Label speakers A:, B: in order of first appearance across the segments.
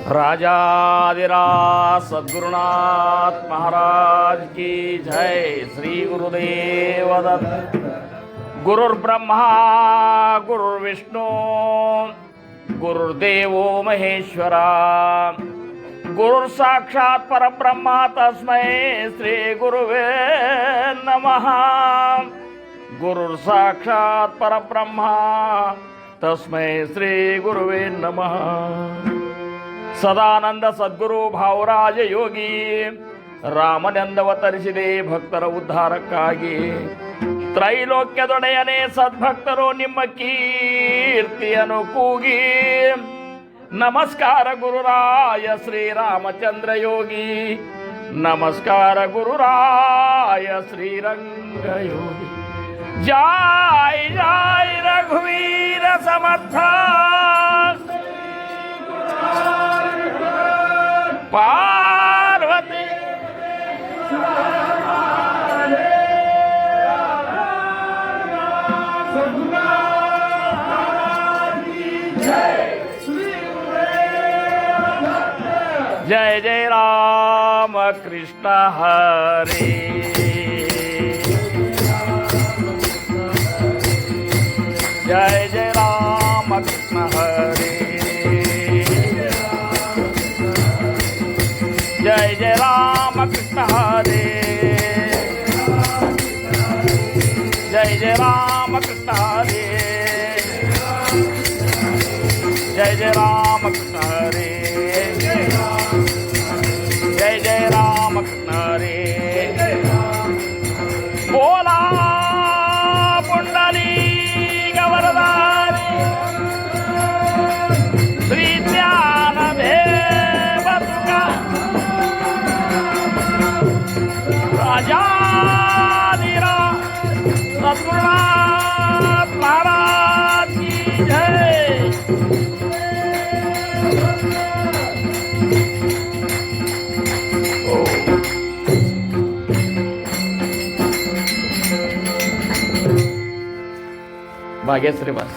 A: राजाधिराज सद्गुरुनाथ महाराज की जय। श्री गुरुदेव दत्त। गुरुर्ब्रह्मा गुरुर्विष्णू गुरुर्देवो महेश्वरा गुरुर् साक्षात् परब्रह्मा तस्मै श्री गुरुवे नमः। गुरुर् साक्षात् परब्रह्मा तस्मै श्री गुरुवे नमः। सदानंद सद्गुरु भावराज योगी ರಾಮನೆಂದವತರಿಸಿದೆ ಭಕ್ತರ ಉದ್ಧಾರಕ್ಕಾಗಿ। ತ್ರೈಲೋಕ್ಯದೊಡೆಯನೇ ಸದ್ಭಕ್ತರು ನಿಮ್ಮ ಕೀರ್ತಿಯನ್ನು ಕೂಗಿ ನಮಸ್ಕಾರ ಗುರುರಾಯ ಶ್ರೀರಾಮಚಂದ್ರ ಯೋಗಿ। ನಮಸ್ಕಾರ ಗುರುರಾಯ ಶ್ರೀರಂಗ ಯೋಗಿ। ಜೈ ಜೈ ರಘುವೀರ ಸಮರ್ಥ पार्वती। जय जय राम कृष्ण हरे। जय जय राम कृष्ण हरे। जय जय राम कृष्ण हरे। जय जय राम कृष्ण हरे। जय जय राम कृष्ण हरे। जय जय राम कृष्ण हरे। बोला पुंडलीक वरदारी श्री ज्ञानदेव तुका राजाधिराज सद्गुरुनाथ महाराज की जय। भाग्यश्री बस।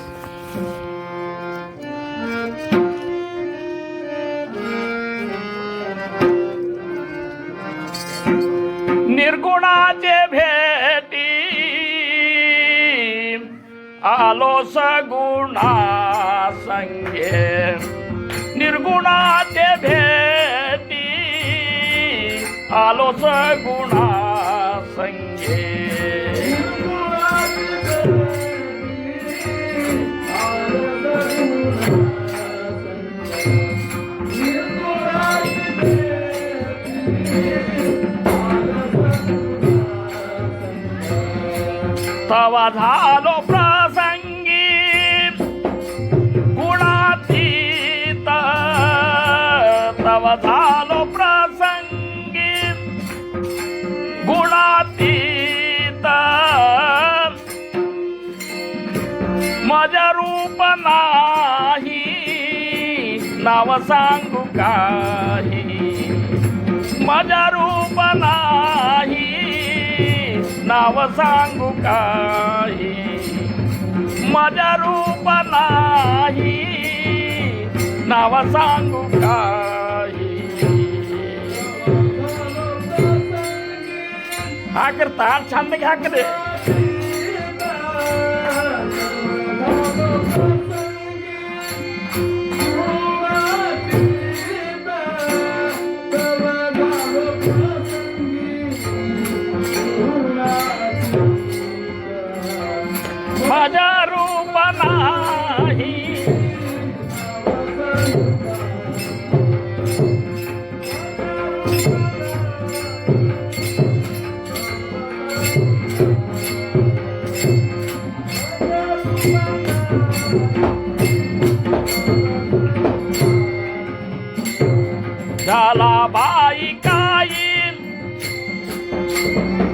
A: निर्गुणाचे भेटी आलो सगुणा संगे। निर्गुणाचे भेटी आलो सगुणा संगे। तवा झालो प्रसंगी गुणातीत। तवा झालो प्रसंगी गुणातीत। मज रूप नाही नाव सांगू काही। मज रूप नाही नाव सांगू काही। माझ्या रूप नाही नाव सांगू काही। हा करता छंद घ्या करे। माझ्या रूप नाही झाला बाई काही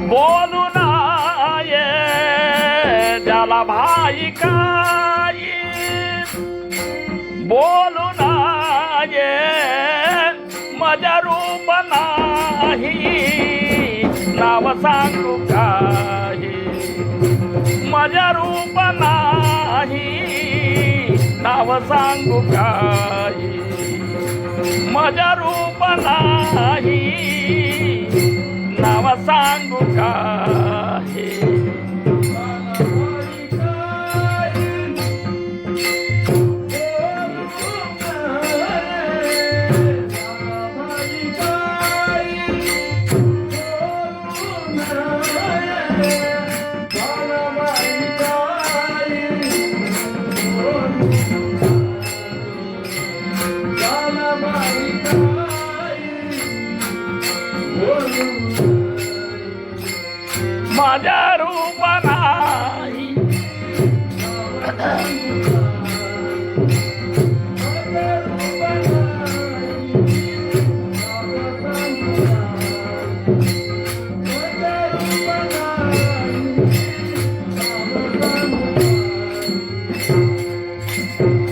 A: बोलू नाये। झाला भाई काही बोलू नाये। माझ्या रूप नाही नाव सांगू काही। माझ्या रूप नाही नाव सांगू काही। माझ्या रूप नाही नाव सांगू काही माझ्या रूप नाही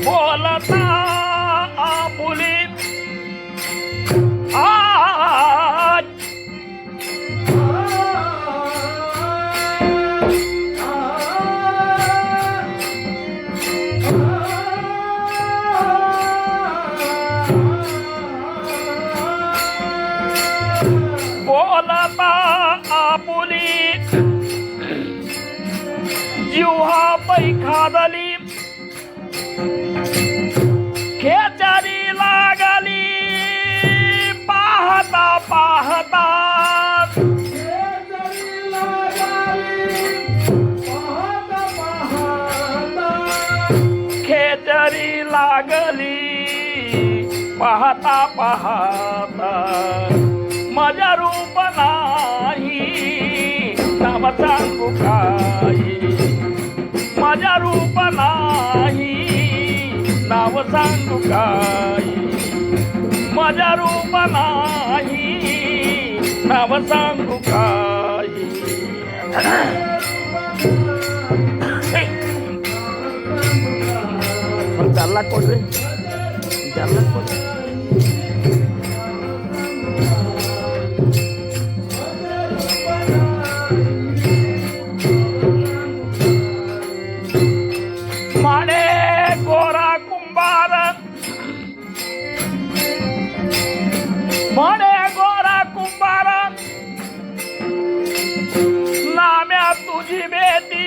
A: बोलता आपुली आज बोलता आपुली जीवा पैखादली खेचारी लागली पाहता पाहता खेचरी लागली पाहता पाहता माझ्या रूप नाही नाव सांगू काही माझ्या रूप नाही नाव सांगू काही माझ्या रूप नाही नाव सांगू काही चालला कोण रे चालला कोण माने गोरा कुंभार माने गोरा कुंभार नाम्या तुझी बेटी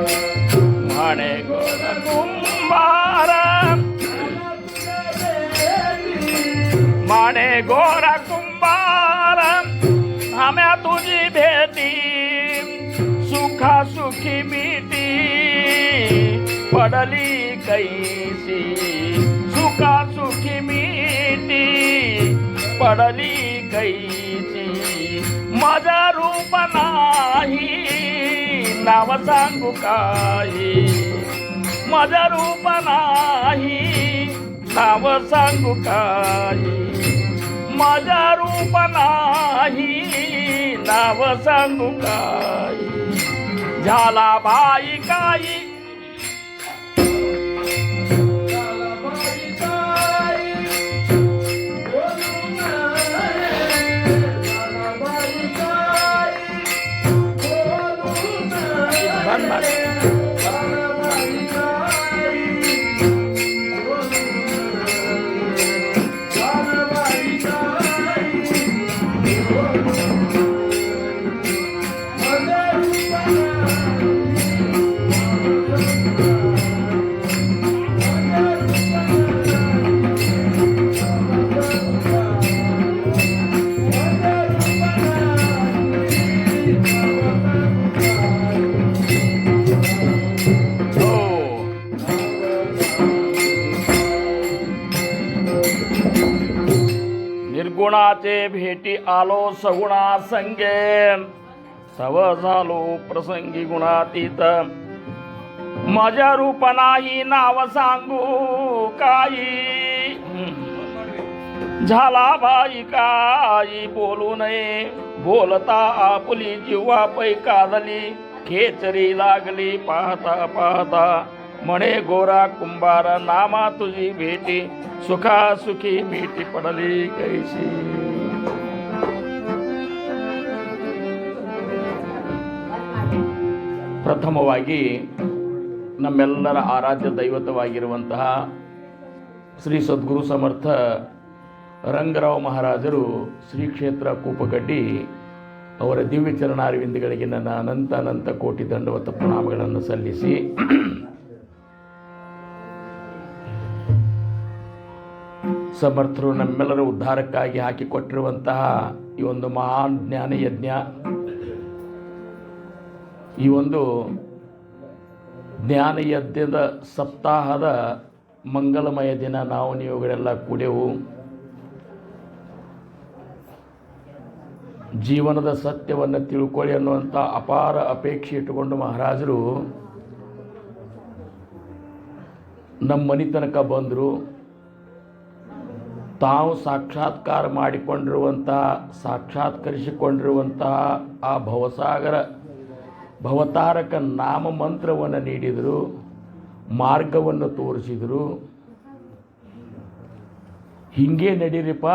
A: माने गोरा कुंभार माने गोरा कुंभार आम्या तुझी भेटी सुखा सुखी मिटी पडली कैसी सुखा सुखी मिटी पडली कैसी माझा रूप नाही नाव सांगू काही माझा रूप नाही नाव सांगू काही माझा रूप नाही नाव सांगू काही झाला बाई काही निर्गुणाचे भेटी आलो सगुणा संगे तव झालो प्रसंगी गुणातीत माझ्या रूप नाही नाव सांगू काही झाला बाई काही बोलू नये बोलता आपुली जीवा पै कादली खेचरी लागली पाहता पाहता, म्हणे गोरा कुंभार नामा तुझी भेटी, सुखा सुखी भेटी पडली कैसी. ಪ್ರಥಮವಾಗಿ ನಮ್ಮೆಲ್ಲರ ಆರಾಧ್ಯ ದೈವತವಾಗಿರುವಂತಹ ಶ್ರೀ ಸದ್ಗುರು ಸಮರ್ಥ ರಂಗರಾವ್ ಮಹಾರಾಜರು ಶ್ರೀ ಕ್ಷೇತ್ರ ಕೂಪಗಡ್ಡಿ ಅವರ ದಿವ್ಯ ಚರಣಾರವಿಂದಗಳಿಗೆ ನನ್ನ ಅನಂತ ಅನಂತ ಕೋಟಿ ದಂಡವತ ಪ್ರಣಾಮಗಳನ್ನು ಸಲ್ಲಿಸಿ, ಸಮರ್ಥರು ನಮ್ಮೆಲ್ಲರ ಉದ್ಧಾರಕ್ಕಾಗಿ ಹಾಕಿಕೊಟ್ಟಿರುವಂತಹ ಈ ಒಂದು ಮಹಾನ್ ಜ್ಞಾನ ಯಜ್ಞ, ಈ ಒಂದು ಜ್ಞಾನ ಯಜ್ಞದ ಸಪ್ತಾಹದ ಮಂಗಲಮಯ ದಿನ ನಾವು ನೀವುಗಳೆಲ್ಲ ಕೂಡೆವು. ಜೀವನದ ಸತ್ಯವನ್ನು ತಿಳ್ಕೊಳ್ಳಿ ಅನ್ನುವಂಥ ಅಪಾರ ಅಪೇಕ್ಷೆ ಇಟ್ಟುಕೊಂಡು ಮಹಾರಾಜರು ನಮ್ಮ ಮನೆ ತನಕ ಬಂದರು. ತಾವು ಸಾಕ್ಷಾತ್ಕರಿಸಿಕೊಂಡಿರುವಂತಹ ಆ ಭವತಾರಕ ನಾಮ ಮಂತ್ರವನ್ನು ನೀಡಿದರು, ಮಾರ್ಗವನ್ನು ತೋರಿಸಿದರು. ಹೀಗೆ ನಡೀರಿಪ್ಪ,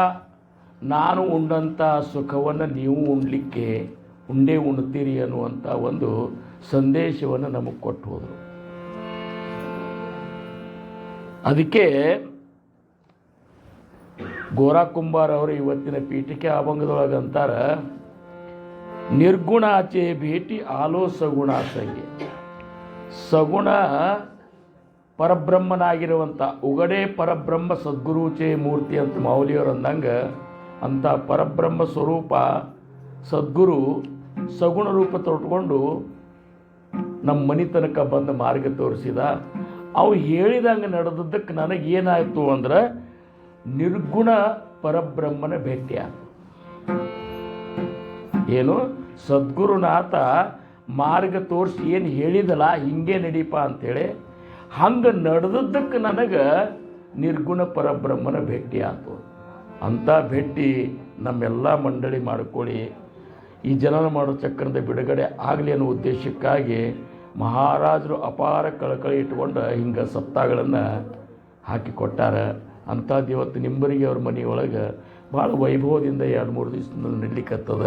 A: ನಾನು ಉಂಡಂಥ ಸುಖವನ್ನು ನೀವು ಉಂಡೇ ಉಣ್ತೀರಿ ಅನ್ನುವಂಥ ಒಂದು ಸಂದೇಶವನ್ನು ನಮಗೆ ಕೊಟ್ಟು ಹೋದರು. ಅದಕ್ಕೆ ಗೋರಾ ಕುಂಬಾರ್ ಅವರು ಇವತ್ತಿನ ಪೀಠಿಕೆ ಅಭಂಗದೊಳಗೆ ಅಂತಾರೆ, ನಿರ್ಗುಣಾಚೆ ಭೇಟಿ ಆಲೋ ಸಗುಣ ಸಂಗೆ. ಸಗುಣ ಪರಬ್ರಹ್ಮನಾಗಿರುವಂಥ ಉಗಡೆ ಪರಬ್ರಹ್ಮ ಸದ್ಗುರುಚೆ ಮೂರ್ತಿ ಅಂತ ಮೌಲಿಯವರು ಅಂದಂಗೆ, ಅಂಥ ಪರಬ್ರಹ್ಮ ಸ್ವರೂಪ ಸದ್ಗುರು ಸಗುಣ ರೂಪ ತೊಟ್ಕೊಂಡು ನಮ್ಮ ಮನೆ ತನಕ ಬಂದು ಮಾರ್ಗ ತೋರಿಸಿದ. ಅವು ಹೇಳಿದಂಗೆ ನಡೆದದ್ದಕ್ಕೆ ನನಗೇನಾಯಿತು ಅಂದ್ರೆ ನಿರ್ಗುಣ ಪರಬ್ರಹ್ಮನ ಭೇಟಿ ಆಯಿತು. ಏನು ಸದ್ಗುರುನಾಥ ಮಾರ್ಗ ತೋರಿಸಿ ಏನು ಹೇಳಿದಲ್ಲ ಹಿಂಗೆ ನಡೀಪ ಅಂಥೇಳಿ, ಹಂಗೆ ನಡೆದದ್ದಕ್ಕೆ ನನಗೆ ನಿರ್ಗುಣ ಪರಬ್ರಹ್ಮನ ಭೇಟಿ ಆಯಿತು. ಅಂಥ ಭೇಟಿ ನಮ್ಮೆಲ್ಲ ಮಂಡಳಿ ಮಾಡಿಕೊಳ್ಳಿ, ಈ ಜನನ ಮಾಡೋ ಚಕ್ರದ ಬಿಡುಗಡೆ ಆಗಲಿ ಅನ್ನೋ ಉದ್ದೇಶಕ್ಕಾಗಿ ಮಹಾರಾಜರು ಅಪಾರ ಕಳಕಳಿ ಇಟ್ಕೊಂಡು ಹಿಂಗೆ ಸಪ್ತಾಹಗಳನ್ನು ಹಾಕಿಕೊಟ್ಟಾರೆ. ಅಂಥದ್ದು ಇವತ್ತು ನಿಂಬರಿಗೆ ಅವ್ರ ಮನೆಯೊಳಗೆ ಭಾಳ ವೈಭವದಿಂದ 2-3 ದಿವಸದಿಂದ ನಡೀಲಿಕ್ಕತ್ತದ,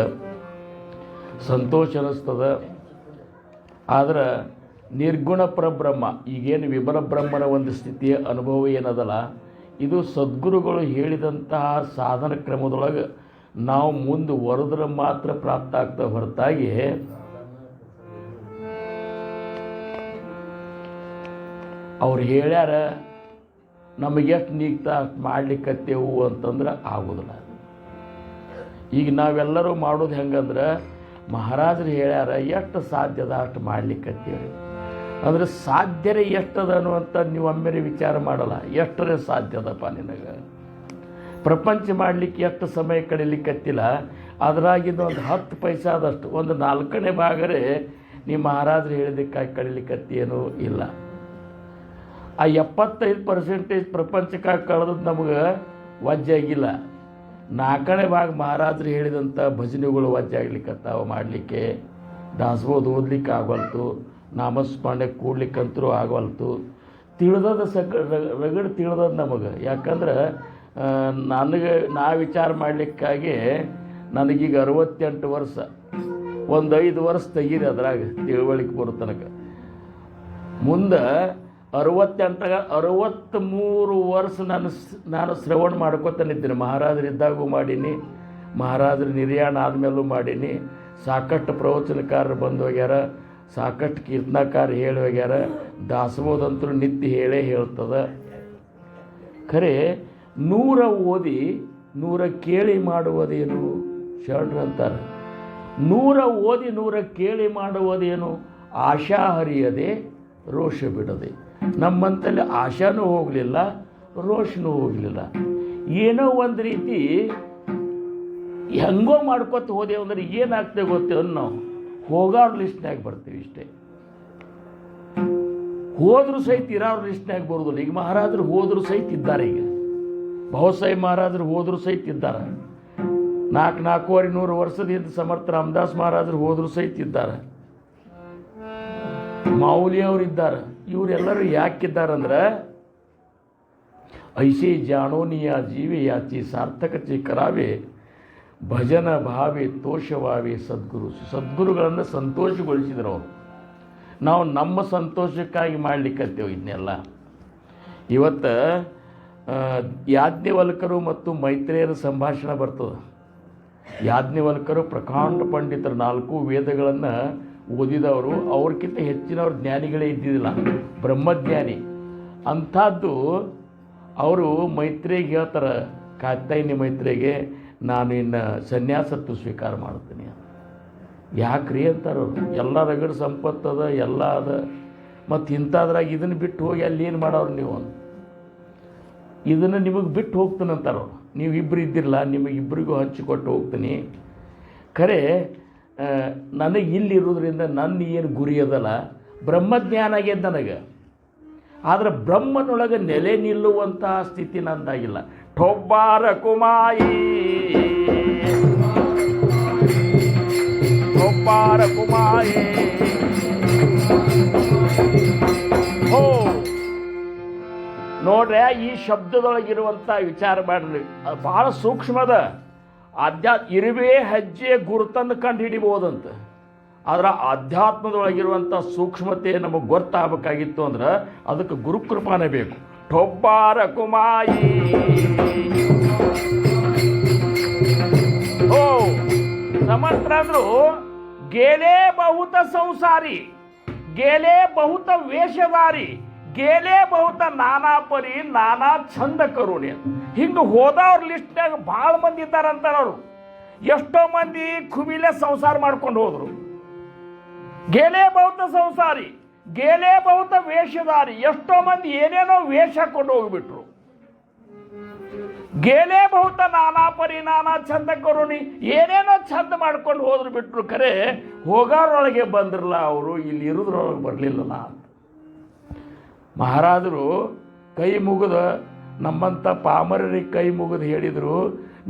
A: ಸಂತೋಷ ಅನ್ನಿಸ್ತದ. ಆದ್ರೆ ನಿರ್ಗುಣ ಪರಬ್ರಹ್ಮ, ಈಗೇನು ವಿಬರ ಬ್ರಹ್ಮನ ಒಂದು ಸ್ಥಿತಿಯ ಅನುಭವ ಏನದಲ್ಲ, ಇದು ಸದ್ಗುರುಗಳು ಹೇಳಿದಂತಹ ಸಾಧನ ಕ್ರಮದೊಳಗೆ ನಾವು ಮುಂದುವರೆದ್ರೆ ಮಾತ್ರ ಪ್ರಾಪ್ತ ಆಗ್ತಾ ಹೊರತಾಗಿ ಅವ್ರು ಹೇಳ್ಯಾರ ನಮಗೆಷ್ಟು ನೀಗ್ತಾ ಅಷ್ಟು ಮಾಡ್ಲಿಕ್ಕತ್ತೇವು ಅಂತಂದ್ರೆ ಆಗೋದಿಲ್ಲ. ಈಗ ನಾವೆಲ್ಲರೂ ಮಾಡೋದು ಹೆಂಗಂದ್ರೆ ಮಹಾರಾಜರು ಹೇಳ್ಯಾರ ಎಷ್ಟು ಸಾಧ್ಯದ ಅಷ್ಟು ಮಾಡ್ಲಿಕ್ಕತ್ತೀವಿ ಅಂದ್ರೆ ಸಾಧ್ಯರೇ ಎಷ್ಟದ ಅನ್ನುವಂಥ ನೀವು ಒಮ್ಮೆರೆ ವಿಚಾರ ಮಾಡಲ್ಲ. ಎಷ್ಟರೇ ಸಾಧ್ಯದಪ್ಪ ನಿನಗೆ ಪ್ರಪಂಚ ಮಾಡಲಿಕ್ಕೆ ಎಷ್ಟು ಸಮಯ ಕಳೀಲಿಕ್ಕತ್ತಿಲ್ಲ, ಅದರಾಗಿಂದ ಒಂದು 10 ಪೈಸಾದಷ್ಟು ಒಂದು 4ನೇ ಭಾಗರೇ ನೀವು ಮಹಾರಾಜರು ಹೇಳಿದ್ದಕ್ಕಾಗಿ ಕಳೀಲಿಕ್ಕತ್ತೇನೂ ಇಲ್ಲ. ಆ 75% ಪ್ರಪಂಚಕ್ಕಾಗಿ ಕಳೆದದ್ದು ನಮಗೆ ವಜ್ಜೆ ಆಗಿಲ್ಲ. 4ನೇ ಭಾಗ ಮಹಾರಾಜರು ಹೇಳಿದಂಥ ಭಜನೆಗಳು ವಜ್ಜೆ ಆಗ್ಲಿಕ್ಕತ್ತಾವ, ಮಾಡಲಿಕ್ಕೆ ದಾಸಬೋಧ ಓದಲಿಕ್ಕೆ ಆಗವಲ್ತು, ನಾಮಸ್ಮರಣೆ ಕೂಡ್ಲಿಕ್ಕಂತರೂ ಆಗವಲ್ತು. ತಿಳಿದದ ರಗಡ್ ತಿಳಿದದ ನಮಗೆ. ಯಾಕಂದ್ರೆ ನಾ ವಿಚಾರ ಮಾಡಲಿಕ್ಕಾಗಿ ನನಗೀಗ 68 ವರ್ಷ, ಒಂದು 5 ವರ್ಷ ತೆಗೀರಿ ಅದ್ರಾಗ ತಿಳುವಳಿಕೆ ಬರೋ ತನಕ. ಮುಂದೆ 63 ವರ್ಷ ನಾನು ಶ್ರವಣ ಮಾಡ್ಕೊತಾನಿದ್ದೀನಿ. ಮಹಾರಾಜರಿದ್ದಾಗೂ ಮಾಡೀನಿ, ಮಹಾರಾಜರ ನಿರ್ಯಾಣ ಆದಮೇಲೂ ಮಾಡೀನಿ. ಸಾಕಷ್ಟು ಪ್ರವಚನಕಾರರು ಬಂದು ಹೋಗ್ಯಾರ, ಸಾಕಷ್ಟು ಕೀರ್ತನಕಾರ ಹೇಳಿ ಹೋಗ್ಯಾರ. ದಾಸಬೋಧಂತರೂ ನಿತ್ಯ ಹೇಳೇ ಹೇಳ್ತದೆ. ಖರೆ 100 ಓದಿ 100 ಕೇಳಿ ಮಾಡುವುದೇನು ಶರಣರು ಅಂತಾರೆ. 100 ಓದಿ 100 ಕೇಳಿ ಮಾಡುವುದೇನು, ಆಶಾ ಹರಿಯದೆ ರೋಷ ಬಿಡದೆ. ನಮ್ಮಂತಲ್ಲಿ ಆಶಾನೂ ಹೋಗಲಿಲ್ಲ, ರೋಷನೂ ಹೋಗಲಿಲ್ಲ. ಏನೋ ಒಂದು ರೀತಿ ಹೆಂಗೋ ಮಾಡ್ಕೊತ ಹೋದೆವು ಅಂದ್ರೆ ಏನಾಗ್ತೇವೆ ಗೊತ್ತೇವೆ, ನಾವು ಹೋಗೋರ ಲಿಸ್ಟ್ನಾಗ ಬರ್ತೀವಿ ಇಷ್ಟೇ. ಹೋದರೂ ಸಹಿತ ಇರೋರ ಲಿಸ್ಟ್ನಾಗ ಬರೋದಿಲ್ಲ. ಈಗ ಮಹಾರಾಜರು ಹೋದರೂ ಸಹಿತ ಇದ್ದಾರೆ. ಈಗ ಬಹುಸಾಹೇಬ್ ಮಹಾರಾಜರು ಹೋದರೂ ಸಹಿತ ಇದ್ದಾರೆ. 400-450 ವರ್ಷದಿಂದ ಸಮರ್ಥ ರಾಮದಾಸ್ ಮಹಾರಾಜರು ಹೋದರೂ ಸಹಿತ ಇದ್ದಾರೆ. ಮಾऊली ಅವರಿದ್ದಾರೆ. ಇವರೆಲ್ಲರೂ ಯಾಕಿದ್ದಾರಂದ್ರೆ ಐಸೆ ಜಾಣೋನಿಯ ಜೀವಿ ಯಾಚಿ ಸಾರ್ಥಕತೆ ಕರಾವೆ ಭಜನ ಭಾವೆ ತೋಷವಾವೆ ಸದ್ಗುರುಗಳನ್ನು ಸಂತೋಷಗೊಳಿಸಿದ್ರು ಅವರು. ನಾವು ನಮ್ಮ ಸಂತೋಷಕ್ಕಾಗಿ ಮಾಡಲಿಕ್ಕತ್ತೇವೆ ಇದನ್ನೆಲ್ಲ. ಇವತ್ತು ಯಾಜ್ಞವಲ್ಕರು ಮತ್ತು ಮೈತ್ರೇಯರ ಸಂಭಾಷಣೆ ಬರ್ತದೆ. ಯಾಜ್ಞವಲ್ಕರು ಪ್ರಕಾಂಡ ಪಂಡಿತರು, 4 ವೇದಗಳನ್ನು ಓದಿದವರು, ಅವ್ರಿಗಿಂತ ಹೆಚ್ಚಿನವ್ರು ಜ್ಞಾನಿಗಳೇ ಇದ್ದಿದ್ದಿಲ್ಲ, ಬ್ರಹ್ಮಜ್ಞಾನಿ. ಅಂಥದ್ದು ಅವರು ಮೈತ್ರೇಯಿಗೆ ಹೇಳ್ತಾರೆ, ಕಾತ್ಯಾಯಿನಿ ಮೈತ್ರೇಯಿಗೆ, ನಾನು ಇನ್ನು ಸನ್ಯಾಸತ್ವ ಸ್ವೀಕಾರ ಮಾಡ್ತೀನಿ. ಯಾಕ್ರಿ ಅಂತಾರವ್ರು, ಎಲ್ಲ ರಗಡ ಸಂಪತ್ತದ, ಎಲ್ಲ ಅದ, ಮತ್ತು ಇಂಥದ್ರಾಗ ಇದನ್ನು ಬಿಟ್ಟು ಹೋಗಿ ಅಲ್ಲಿ ಏನು ಮಾಡೋರು ನೀವು? ಇದನ್ನು ನಿಮಗೆ ಬಿಟ್ಟು ಹೋಗ್ತೀನಿ ಅಂತಾರವ್ರು. ನೀವು ಇಬ್ಬರು ಇದ್ದಿರಲ್ಲ, ನಿಮಗಿಬ್ಬರಿಗೂ ಹಂಚಿಕೊಟ್ಟು ಹೋಗ್ತೀನಿ. ಖರೆ ನನಗೆ ಇಲ್ಲಿರೋದ್ರಿಂದ ನನ್ನ ಏನು ಗುರಿ ಅದಲ್ಲ, ಬ್ರಹ್ಮಜ್ಞಾನ ಆಗ್ಯದ ನನಗೆ. ಆದರೆ ಬ್ರಹ್ಮನೊಳಗೆ ನೆಲೆ ನಿಲ್ಲುವಂಥ ಸ್ಥಿತಿ ನಂದಾಗಿಲ್ಲ. ಠೊಬ್ಬಾರ ಕುಮಾಯಿ ಠೊಬ್ಬಾರ ಕುಮಾಯಿ ಹೋ ನೋಡ್ರೆ, ಈ ಶಬ್ದದೊಳಗಿರುವಂಥ ವಿಚಾರ ಮಾಡ್ರಿ, ಅದು ಭಾಳ ಸೂಕ್ಷ್ಮದ. ಇರುವೆ ಹೆಜ್ಜೆ ಗುರುತನ್ನು ಕಂಡು ಹಿಡಿಬೋದಂತ. ಆದರೆ ಆಧ್ಯಾತ್ಮದೊಳಗಿರುವಂಥ ಸೂಕ್ಷ್ಮತೆ ನಮಗೆ ಗೊತ್ತಾಗಬೇಕಾಗಿತ್ತು ಅಂದ್ರೆ ಅದಕ್ಕೆ ಗುರುಕೃಪಾನೇ ಬೇಕು. ಠೊಬ್ಬಾರ ಕುಮಾಯಿ ಓ ಸಮರ್ಥರು गेले बहुत संसारी, गेले बहुत ವೇಷಧಾರಿ, गेले बहुत ನಾನಾ ಪರಿ ನಾನಾ ಚಂದ ಕರುಣೆ. ಹಿಂಗೆ ಹೋದವ್ರ ಲಿಸ್ಟ್ನಾಗ ಭಾಳ ಮಂದಿ ಇದ್ದಾರಂತಾರವ್ರು. ಎಷ್ಟೋ ಮಂದಿ ಖುಬಿಲೆ ಸಂಸಾರ ಮಾಡ್ಕೊಂಡು ಹೋದ್ರು. गेले बहुत ಸಂಸಾರಿ, गेले बहुत ವೇಷಧಾರಿ, ಎಷ್ಟೋ ಮಂದಿ ಏನೇನೋ ವೇಷ ಹಾಕೊಂಡು ಹೋಗ್ಬಿಟ್ರು. गेले बहुत ನಾನಾ ಪರಿ ನಾನಾ ಚಂದ ಕರುಣಿ, ಏನೇನೋ ಚಂದ ಮಾಡ್ಕೊಂಡು ಹೋದ್ರು ಬಿಟ್ರು. ಖರೆ ಹೋಗೋರೊಳಗೆ ಬಂದ್ರಲ್ಲ ಅವರು, ಇಲ್ಲಿ ಇರೋದ್ರೊಳಗೆ ಬರಲಿಲ್ಲಲ್ಲ ಅಂತ ಮಹಾರಾಜರು ಕೈ ಮುಗಿದ ನಮ್ಮಂಥ ಪಾಮರರಿಗೆ ಕೈ ಮುಗಿದು ಹೇಳಿದರು,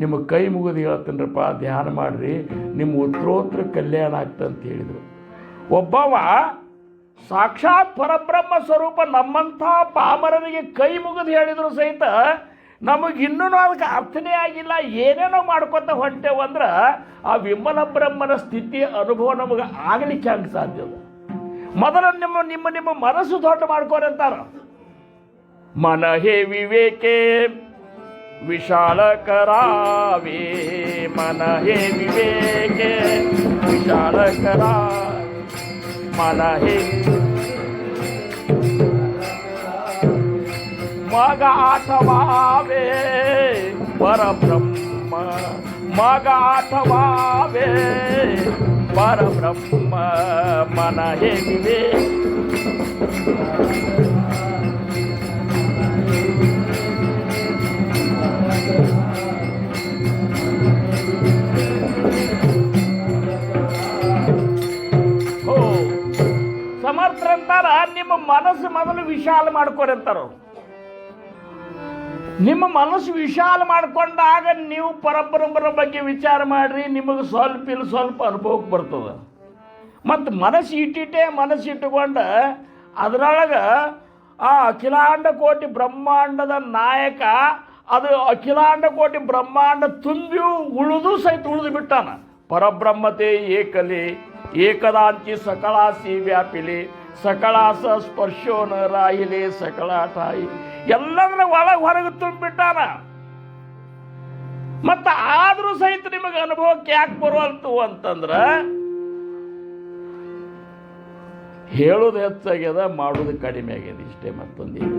A: ನಿಮಗೆ ಕೈ ಮುಗಿದು ಹೇಳ್ತೀನರಪ್ಪ, ಧ್ಯಾನ ಮಾಡಿರಿ, ನಿಮ್ಮ ಉತ್ತರೋತ್ತರ ಕಲ್ಯಾಣ ಆಗ್ತಂತ ಹೇಳಿದರು. ಒಬ್ಬವ ಸಾಕ್ಷಾತ್ ಪರಬ್ರಹ್ಮ ಸ್ವರೂಪ ನಮ್ಮಂಥ ಪಾಮರರಿಗೆ ಕೈ ಮುಗಿದು ಹೇಳಿದ್ರು ಸಹಿತ ನಮಗಿನ್ನೂ ಅದಕ್ಕೆ ಅರ್ಥನೇ ಆಗಿಲ್ಲ. ಏನೇನೋ ಮಾಡ್ಕೊತ ಹೊಂಟೇವಂದ್ರೆ ಆ ವಿಮಲ ಬ್ರಹ್ಮನ ಸ್ಥಿತಿ ಅನುಭವ ನಮಗೆ ಆಗಲಿಕ್ಕೆ ಹಂಗೆ ಸಾಧ್ಯ. ಮೊದಲು ನಿಮ್ಮ ನಿಮ್ಮ ನಿಮ್ಮ ಮನಸ್ಸು ದೊಡ್ಡ ಮಾಡ್ಕೋರಿ ಅಂತಾರ. ಮನ ಹೇ ವಿವೇಕೆ ವಿಶಾಲ ಕರಾವೆ, ಮನ ಹೇ ವಿವೇಕೆ ವಿಶಾಲ ಕರಾ, ಮನ ಹೇ ಮಗ ಆಠವಾವೆ ಪರಬ್ರಹ್ಮ, ಮಗ ಆಠವಾವೆ ಪರಬ್ರಹ್ಮ, ಮನ ಹೇ ವಿವೇಕ. ಸಮರ್ಥರಂತಾರ ನಿಮ್ಮ ಮನಸ್ಸು ಮೊದಲು ವಿಶಾಲ ಮಾಡ್ಕೋರಿ ಅಂತಾರ. ನಿಮ್ಮ ಮನಸ್ಸು ವಿಶಾಲ ಮಾಡಿಕೊಂಡಾಗ ನೀವು ಪರಬ್ರಹ್ಮರ ಬಗ್ಗೆ ವಿಚಾರ ಮಾಡಿರಿ, ನಿಮಗೆ ಸ್ವಲ್ಪ ಅನುಭವಕ್ಕೆ ಬರ್ತದೆ. ಮತ್ತು ಮನಸ್ಸು ಇಟ್ಟುಕೊಂಡು ಅದರೊಳಗೆ ಆ ಅಖಿಲಾಂಡ ಕೋಟಿ ಬ್ರಹ್ಮಾಂಡದ ನಾಯಕ, ಅದು ಅಖಿಲಾಂಡ ಕೋಟಿ ಬ್ರಹ್ಮಾಂಡ ತುಂಬಿಯೂ ಉಳಿದು ಬಿಟ್ಟಾನ. ಪರಬ್ರಹ್ಮತೆ ಏಕಲೆ ಏಕದಾಂಚಿ ಸಕಳಾಸಿ ವ್ಯಾಪಿಲೆ, ಸಕಳಾಸ ಸ್ಪರ್ಶೋನ ರಾಯಿಲೆ ಸಕಳಾಟಾಯಿ, ಎಲ್ಲದರ ಒಳಗೆ ಹೊರಗೆ ತುಂಬಿಬಿಟ್ಟಾನ. ಮತ್ತು ಆದರೂ ಸಹಿತ ನಿಮಗೆ ಅನುಭವಕ್ಕೆ ಯಾಕೆ ಬರುವಲ್ತು ಅಂತಂದ್ರೆ ಹೇಳೋದು ಹೆಚ್ಚಾಗ್ಯದ, ಮಾಡೋದು ಕಡಿಮೆ ಆಗ್ಯದ, ಇಷ್ಟೇ. ಮತ್ತೊಂದು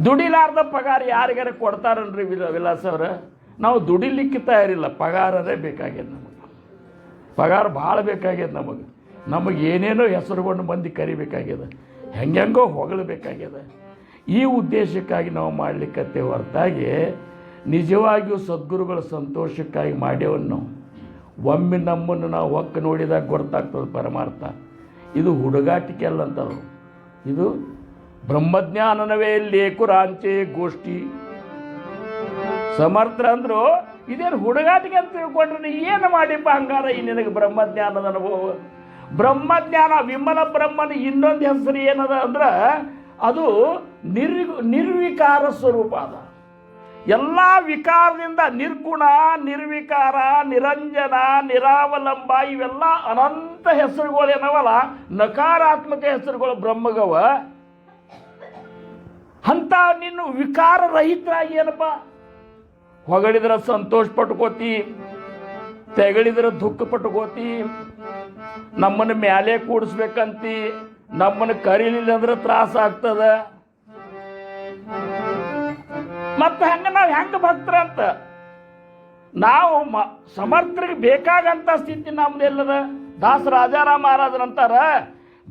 A: ದುಡಿಲಾರ್ದ ಪಗಾರ ಯಾರಿಗಾರ ಕೊಡ್ತಾರನ್ರಿ ವಿಲಾಸ್ ಅವ್ರ? ನಾವು ದುಡಿಲಿಕ್ಕೆ ತಯಾರಿಲ್ಲ, ಪಗಾರನೇ ಬೇಕಾಗ್ಯದ ನಮಗೆ. ಪಗಾರ ಭಾಳ ಬೇಕಾಗ್ಯದ ನಮಗೆ ಏನೇನೋ ಹೆಸರುಗೊಂಡು ಮಂದಿ ಕರಿಬೇಕಾಗ್ಯದ, ಹೆಂಗೆಂಗೋ ಹೊಗಳಬೇಕಾಗ್ಯದ. ಈ ಉದ್ದೇಶಕ್ಕಾಗಿ ನಾವು ಮಾಡಲಿಕ್ಕತ್ತೆ ಹೊರತಾಗಿ ನಿಜವಾಗಿಯೂ ಸದ್ಗುರುಗಳ ಸಂತೋಷಕ್ಕಾಗಿ ಮಾಡ್ಯವನ್ನು ನಾವು. ಒಮ್ಮೆ ನಮ್ಮನ್ನು ನಾವು ಹೊಕ್ಕ ನೋಡಿದಾಗ ಗೊತ್ತಾಗ್ತದೆ ಪರಮಾರ್ಥ. ಇದು ಹುಡುಗಾಟಿಕೆ ಅಲ್ಲ ಅಂತಾರೆ. ಇದು ಬ್ರಹ್ಮಜ್ಞಾನನವೇ ಲೇಕುರಾಂಚೆ ಗೋಷ್ಠಿ. ಸಮರ್ಥ ಅಂದರು ಇದೇನು ಹುಡುಗಾಟಿಕೆ ಅಂತ ತಿಳ್ಕೊಂಡ್ರೆ ಏನು ಮಾಡಿಪ್ಪ ಹಂಗಾರ ಈ ನಿನಗೆ ಬ್ರಹ್ಮಜ್ಞಾನದ ಅನುಭವ. ಬ್ರಹ್ಮಜ್ಞಾನ ವಿಮಲ ಬ್ರಹ್ಮನ ಇನ್ನೊಂದು ಹೆಸರು ಏನದ ಅಂದ್ರೆ ಅದು ನಿರ್ವಿಕಾರ ಸ್ವರೂಪ ಅದ. ಎಲ್ಲ ವಿಕಾರದಿಂದ ನಿರ್ಗುಣ, ನಿರ್ವಿಕಾರ, ನಿರಂಜನ, ನಿರಾವಲಂಬ ಇವೆಲ್ಲ ಅನಂತ ಹೆಸರುಗಳು ಏನವಲ್ಲ, ನಕಾರಾತ್ಮಕ ಹೆಸರುಗಳು ಬ್ರಹ್ಮಗವ. ಅಂತ ನೀನು ವಿಕಾರ ರಹಿತರಾಗಿ ಏನಪ್ಪ, ಹೊಗಳಿದ್ರೆ ಸಂತೋಷ ಪಟ್ಕೋತಿ, ತೆಗಳಿದ್ರೆ ದುಃಖ ಪಟ್ಕೋತಿ, ನಮ್ಮನ್ನು ಮ್ಯಾಲೆ ಕೂಡಿಸ್ಬೇಕಂತಿ, ನಮ್ಮನ್ನು ಕರೀಲಿಲ್ಲ ಅಂದ್ರೆ ತ್ರಾಸ ಆಗ್ತದ. ಮತ್ತೆ ಹಂಗ ನಾವು ಹೆಂಗ ಭಕ್ತರಂತ ನಾವು ಸಮರ್ಥರಿಗೆ ಬೇಕಾಗಂತ ಸ್ಥಿತಿ ನಮ್ದು ಎಲ್ಲದ. ದಾಸ ರಾಜಾರಾಮ ಮಹಾರಾಜರಂತಾರ,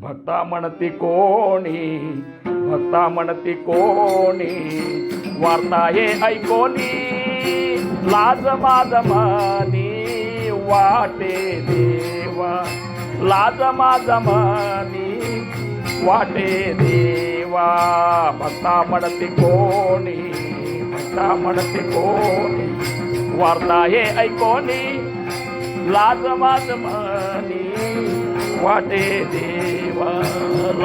A: ಭಕ್ತ ಮಣತಿ ಕೋಣಿ, ಭಕ್ತ ಮಣತಿ ಕೋಣಿ, ವಾರ್ತಾಯೇ ಐಕೋನಿ, लाज माझमानी वाटे देवा, लाज माझमानी वाटे देवा. भक्ता म्हणती कोणी, भक्ता म्हणती कोणी, वार्ता हे ऐकोनी, लाज माझमानी वाटे देवा,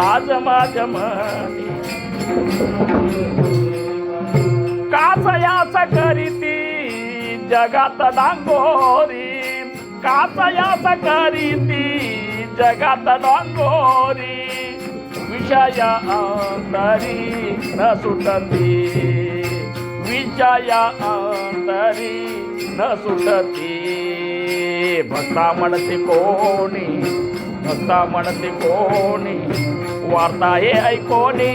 A: लाज माझमानी. कासयास करीती जगात डांगोरी, कासयास करीती जगात डांगोरी, विषया अंतरी न सुटती, विषया अंतरी न सुटती. भक्ता म्हणते कोणी, भक्ता म्हणते कोणी, वार्ता हे ऐकोनी,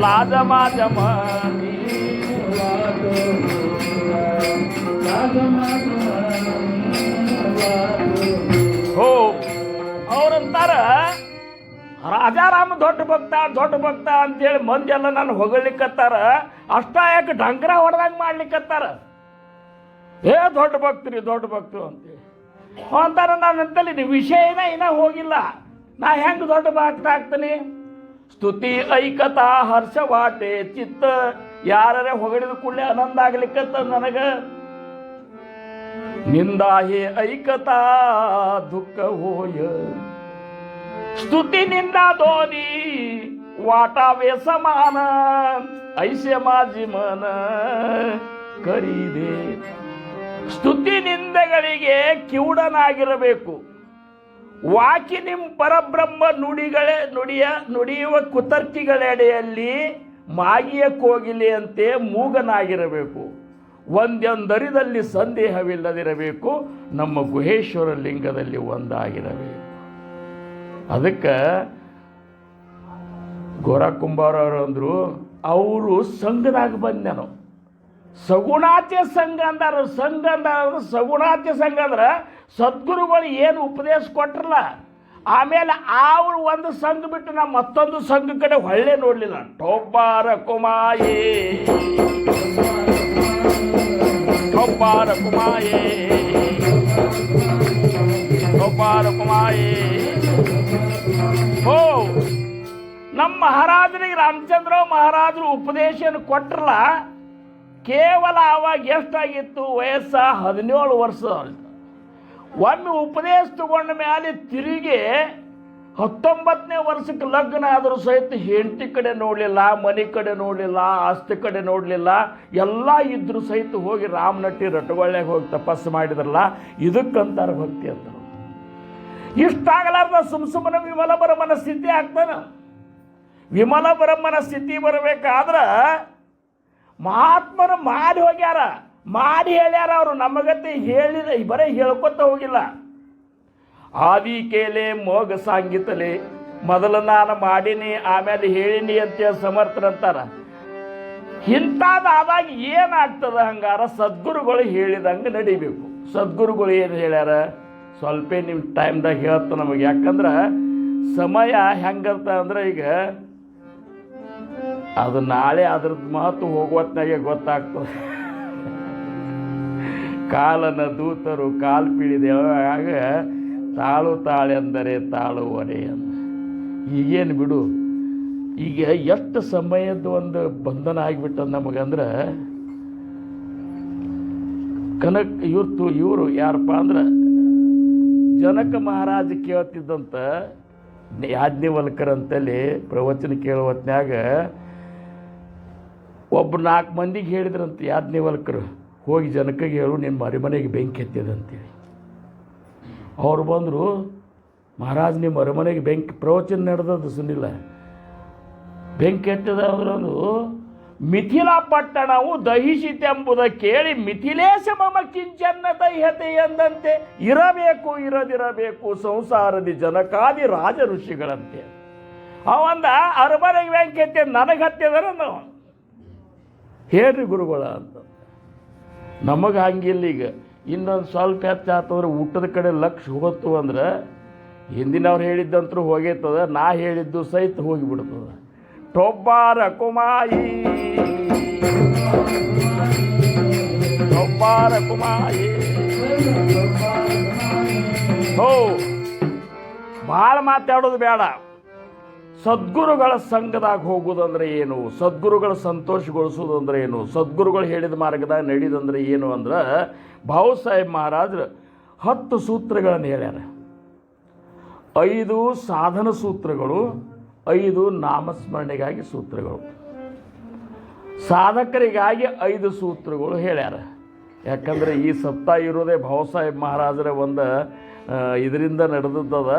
A: लाज माझ्या मनी. हो, ಅವ್ರಂತಾರ ರಾಜಾರಾಮ ದೊಡ್ಡ ಭಕ್ತ ಅಂತೇಳಿ ಮಂದಿ ಎಲ್ಲ ನಾನು ಹೊಗಳಿಕತ್ತಾರ. ಅಷ್ಟ ಯಾಕೆ ಡಂಕರ ಹೊಡೆದಂಗೆ ಮಾಡ್ಲಿಕ್ಕತ್ತಾರ, ಏ ದೊಡ್ಡ ಭಕ್ತರು ಅಂತೇಳಿ ಅಂತಾರ. ನಾನು ಅಂತಲ್ಲಿ ವಿಷಯನ ಇನ್ನ ಹೋಗಿಲ್ಲ, ನಾ ಹೆಂಗೆ ದೊಡ್ಡ ಭಕ್ತ ಆಗ್ತೀನಿ. ಸ್ತುತಿ ಐಕತಾ ಹರ್ಷ ವಾಟೆ ಚಿತ್ತ, ಯಾರೇ ಹೊಗಳಿದ ಕೂಡಲೇ ಆನಂದ ಆಗ್ಲಿಕ್ಕತ್ತ ನನಗ. ನಿಂದಾ ಹೇ ಐಕತಾ ದುಃಖ ಹೋಯ, ಸ್ತುತಿ ನಿಂदा दोन्ही वाटावे समान, ऐसे माझी मन ಕರಿ ದೇ. ಸ್ತುತಿ ನಿಂದೆಗಳಿಗೆ ಕಿವುಡನಾಗಿರಬೇಕು. ವಾಕಿ ನಿಮ್ಮ ಪರಬ್ರಹ್ಮ ನುಡಿಯುವ ಕುತರ್ಕಿಗಳೆಡೆಯಲ್ಲಿ ಮಾಗಿಯ ಕೋಗಿಲೆಯಂತೆ ಮೂಗನಾಗಿರಬೇಕು. ಒಂದೊಂದರಿದಲ್ಲಿ ಸಂದೇಹವಿಲ್ಲದಿರಬೇಕು, ನಮ್ಮ ಗುಹೇಶ್ವರ ಲಿಂಗದಲ್ಲಿ ಒಂದಾಗಿರಬೇಕು. ಅದಕ್ಕೆ ಗೋರಾ ಕುಂಬಾರವರು ಅಂದರು, ಅವರು ಸಂಘದಾಗ ಬಂದೆನು. ಸಗುಣಾತ್ಯ ಸಂಘ ಅಂದಾರ. ಸಗುಣಾತ್ಯ ಸಂಘ ಅಂದ್ರೆ ಸದ್ಗುರುಗಳು ಏನು ಉಪದೇಶ ಕೊಟ್ರಲ್ಲ, ಆಮೇಲೆ ಅವರು ಒಂದು ಸಂಘ ಬಿಟ್ಟು ನಾ ಮತ್ತೊಂದು ಸಂಘ ಕಡೆ ಹೊಳ್ಳೆ ನೋಡಲಿಲ್ಲ. ಟೊಬ್ಬಾರ ಕುಮಾಯೇ, ಟೊಬ್ಬಾರ ಕುಮಾಯೇ, ಟೊಬ್ಬಾರ ಕುಮಾಯೇ. ಓ, ನಮ್ಮ ಮಹಾರಾಜರಿಗೆ ರಾಮಚಂದ್ರ ಮಹಾರಾಜರು ಉಪದೇಶನ ಕೊಟ್ರಲ್ಲ, ಕೇವಲ ಆವಾಗ ಎಷ್ಟಾಗಿತ್ತು ವಯಸ್ಸ? 17 ವರ್ಷ. ಒಮ್ಮೆ ಉಪದೇಶ ತಗೊಂಡ ಮೇಲೆ ತಿರುಗಿ 19ನೇ ವರ್ಷಕ್ಕೆ ಲಗ್ನ ಆದರೂ ಸಹಿತ ಹೆಂಡತಿ ಕಡೆ ನೋಡಲಿಲ್ಲ, ಮನೆ ಕಡೆ ನೋಡಲಿಲ್ಲ, ಆಸ್ತಿ ಕಡೆ ನೋಡಲಿಲ್ಲ. ಎಲ್ಲ ಇದ್ರೂ ಸಹಿತ ಹೋಗಿ ರಾಮನಟ್ಟಿ ರಟಗೊಳ್ಳೆಗೆ ಹೋಗಿ ತಪಸ್ಸು ಮಾಡಿದ್ರಲ್ಲ, ಇದಕ್ಕಂತಾರ ಭಕ್ತಿ ಅಂದರು. ಇಷ್ಟಾಗಲಾರ್ದ ಸುಮ್ಮನೆ ವಿಮಲ ಬ್ರಹ್ಮನ ಸ್ಥಿತಿ ಆಗ್ತಾನೆ. ವಿಮಲ ಬ್ರಹ್ಮನ ಸ್ಥಿತಿ ಬರಬೇಕಾದ್ರೆ ಮಹಾತ್ಮರು ಮಾಡಿ ಹೋಗ್ಯಾರ, ಮಾಡಿ ಹೇಳ್ಯಾರ. ಅವರು ನಮಗತ್ತೆ ಹೇಳಿದ ಬರೀ ಹೇಳ್ಕೊತ ಹೋಗಿಲ್ಲ. ಆದಿ ಕೇಲೆ ಮೋಗ ಸಾಂಗಿತಲೆ, ಮೊದಲು ನಾನು ಮಾಡೀನಿ ಆಮೇಲೆ ಹೇಳಿನಿ ಅಂತೇಳಿ ಸಮರ್ಥರಂತಾರ. ಇಂಥದ್ದಾದಾಗ ಏನಾಗ್ತದೆ? ಹಂಗಾರ ಸದ್ಗುರುಗಳು ಹೇಳಿದಂಗೆ ನಡಿಬೇಕು. ಸದ್ಗುರುಗಳು ಏನು ಹೇಳ್ಯಾರ ಸ್ವಲ್ಪ ನಿಮ್ಮ ಟೈಮ್ದಾಗ ಹೇಳ್ತ ನಮಗೆ. ಯಾಕಂದ್ರೆ ಸಮಯ ಹೆಂಗಂತ ಅಂದ್ರೆ ಈಗ ಅದು ನಾಳೆ ಅದ್ರದ್ದು ಮಹತ್ವ ಹೋಗುವತ್ನಾಗೆ ಗೊತ್ತಾಗ್ತದೆ. ಕಾಲನ ದೂತರು ಕಾಲು ಪೀಳಿದೆವಾಗ ತಾಳು ತಾಳೆಂದರೆ ತಾಳುವರೆ ಅಂತ. ಈಗೇನು ಬಿಡು, ಈಗ ಎಷ್ಟು ಸಮಯದ ಒಂದು ಬಂಧನ ಆಗಿಬಿಟ್ಟದ ನಮಗಂದ್ರೆ, ಇವರು ಯಾರಪ್ಪ ಅಂದ್ರೆ ಜನಕ ಮಹಾರಾಜ ಕೇಳ್ತಿದ್ದಂತ ಯಾಜ್ಞವಲ್ಕರಂತಲ್ಲಿ ಪ್ರವಚನ ಕೇಳುವ ಹೊತ್ನ್ಯಾಗ ಒಬ್ಬ 4 ಮಂದಿಗೆ ಹೇಳಿದ್ರಂತೆ ಯಾಜ್ಞವಲ್ಕರು, ಹೋಗಿ ಜನಕಗೆ ಹೇಳು ನಿನ್ನ ಮರಿಮನೆಗೆ ಬೆಂಕಿ ಎತ್ತಿದಂತೇಳಿ. ಅವ್ರು ಬಂದರು, ಮಹಾರಾಜ್ ನಿಮ್ಮ ಮರಿಮನೆಗೆ ಬೆಂಕಿ, ಪ್ರವಚನ ನಡೆದದ್ದು ಸುನಿಲ್ಲ, ಬೆಂಕಿ ಎತ್ತದ ಅಂದ್ರಂದು ಮಿಥಿಲಾ ಪಟ್ಟಣವು ದಹಿಸಿತೆಂಬುದ ಕೇಳಿ ಮಿಥಿಲೇಶ ಮಮ ಕಿಂಚನ್ನ ದಹ್ಯತೆ ಎಂದಂತೆ ಇರಬೇಕು ಇರದಿರಬೇಕು ಸಂಸಾರದಿ ಜನಕಾದಿ ರಾಜ ಋಷಿಗಳಂತೆ. ಅವಂದ ಅರಮನೆಗೆ ಬೆಂಕಿ ಎತ್ತೆ ನನಗೆ ಹತ್ತಿದಾರ ನಾವು ಹೇಳ್ರಿ ಗುರುಗಳ ಅಂತ. ನಮಗೆ ಹಂಗಿಲ್ಲ. ಈಗ ಇನ್ನೊಂದು ಸ್ವಲ್ಪ ಹೆಚ್ಚಾತಂದ್ರೆ ಊಟದ ಕಡೆ ಲಕ್ಷ ಹೋಗತ್ತು ಅಂದ್ರೆ ಹಿಂದಿನವ್ರು ಹೇಳಿದ್ದಂತರೂ ಹೋಗೈತದ, ನಾ ಹೇಳಿದ್ದು ಸಹಿತ ಹೋಗಿಬಿಡ್ತದ. ಟೊಬ್ಬಾರ ಕುಮಾಯಿ ಟೊಬ್ಬಾರ ಕುಮಾಯಿ ಹೋ ಭಾಳ ಮಾತಾಡೋದು ಬೇಡ. ಸದ್ಗುರುಗಳ ಸಂಘದಾಗ ಹೋಗೋದಂದ್ರೆ ಏನು, ಸದ್ಗುರುಗಳ ಸಂತೋಷಗೊಳಿಸೋದು ಅಂದ್ರೆ ಏನು, ಸದ್ಗುರುಗಳು ಹೇಳಿದ ಮಾರ್ಗದಾಗ ನಡೆಯೋದಂದ್ರೆ ಏನು ಅಂದ್ರೆ ಭಾವು ಸಾಹೇಬ್ ಮಹಾರಾಜರು 10 ಸೂತ್ರಗಳನ್ನು ಹೇಳ್ಯಾರ. 5 ಸಾಧನ ಸೂತ್ರಗಳು, 5 ನಾಮಸ್ಮರಣೆಗಾಗಿ ಸೂತ್ರಗಳು. ಸಾಧಕರಿಗಾಗಿ 5 ಸೂತ್ರಗಳು ಹೇಳ್ಯಾರ. ಯಾಕಂದರೆ ಈ ಸಪ್ತಾಹ ಇರೋದೇ ಭಾವು ಸಾಹೇಬ್ ಮಹಾರಾಜರ ಒಂದು ಇದರಿಂದ ನಡೆದದ.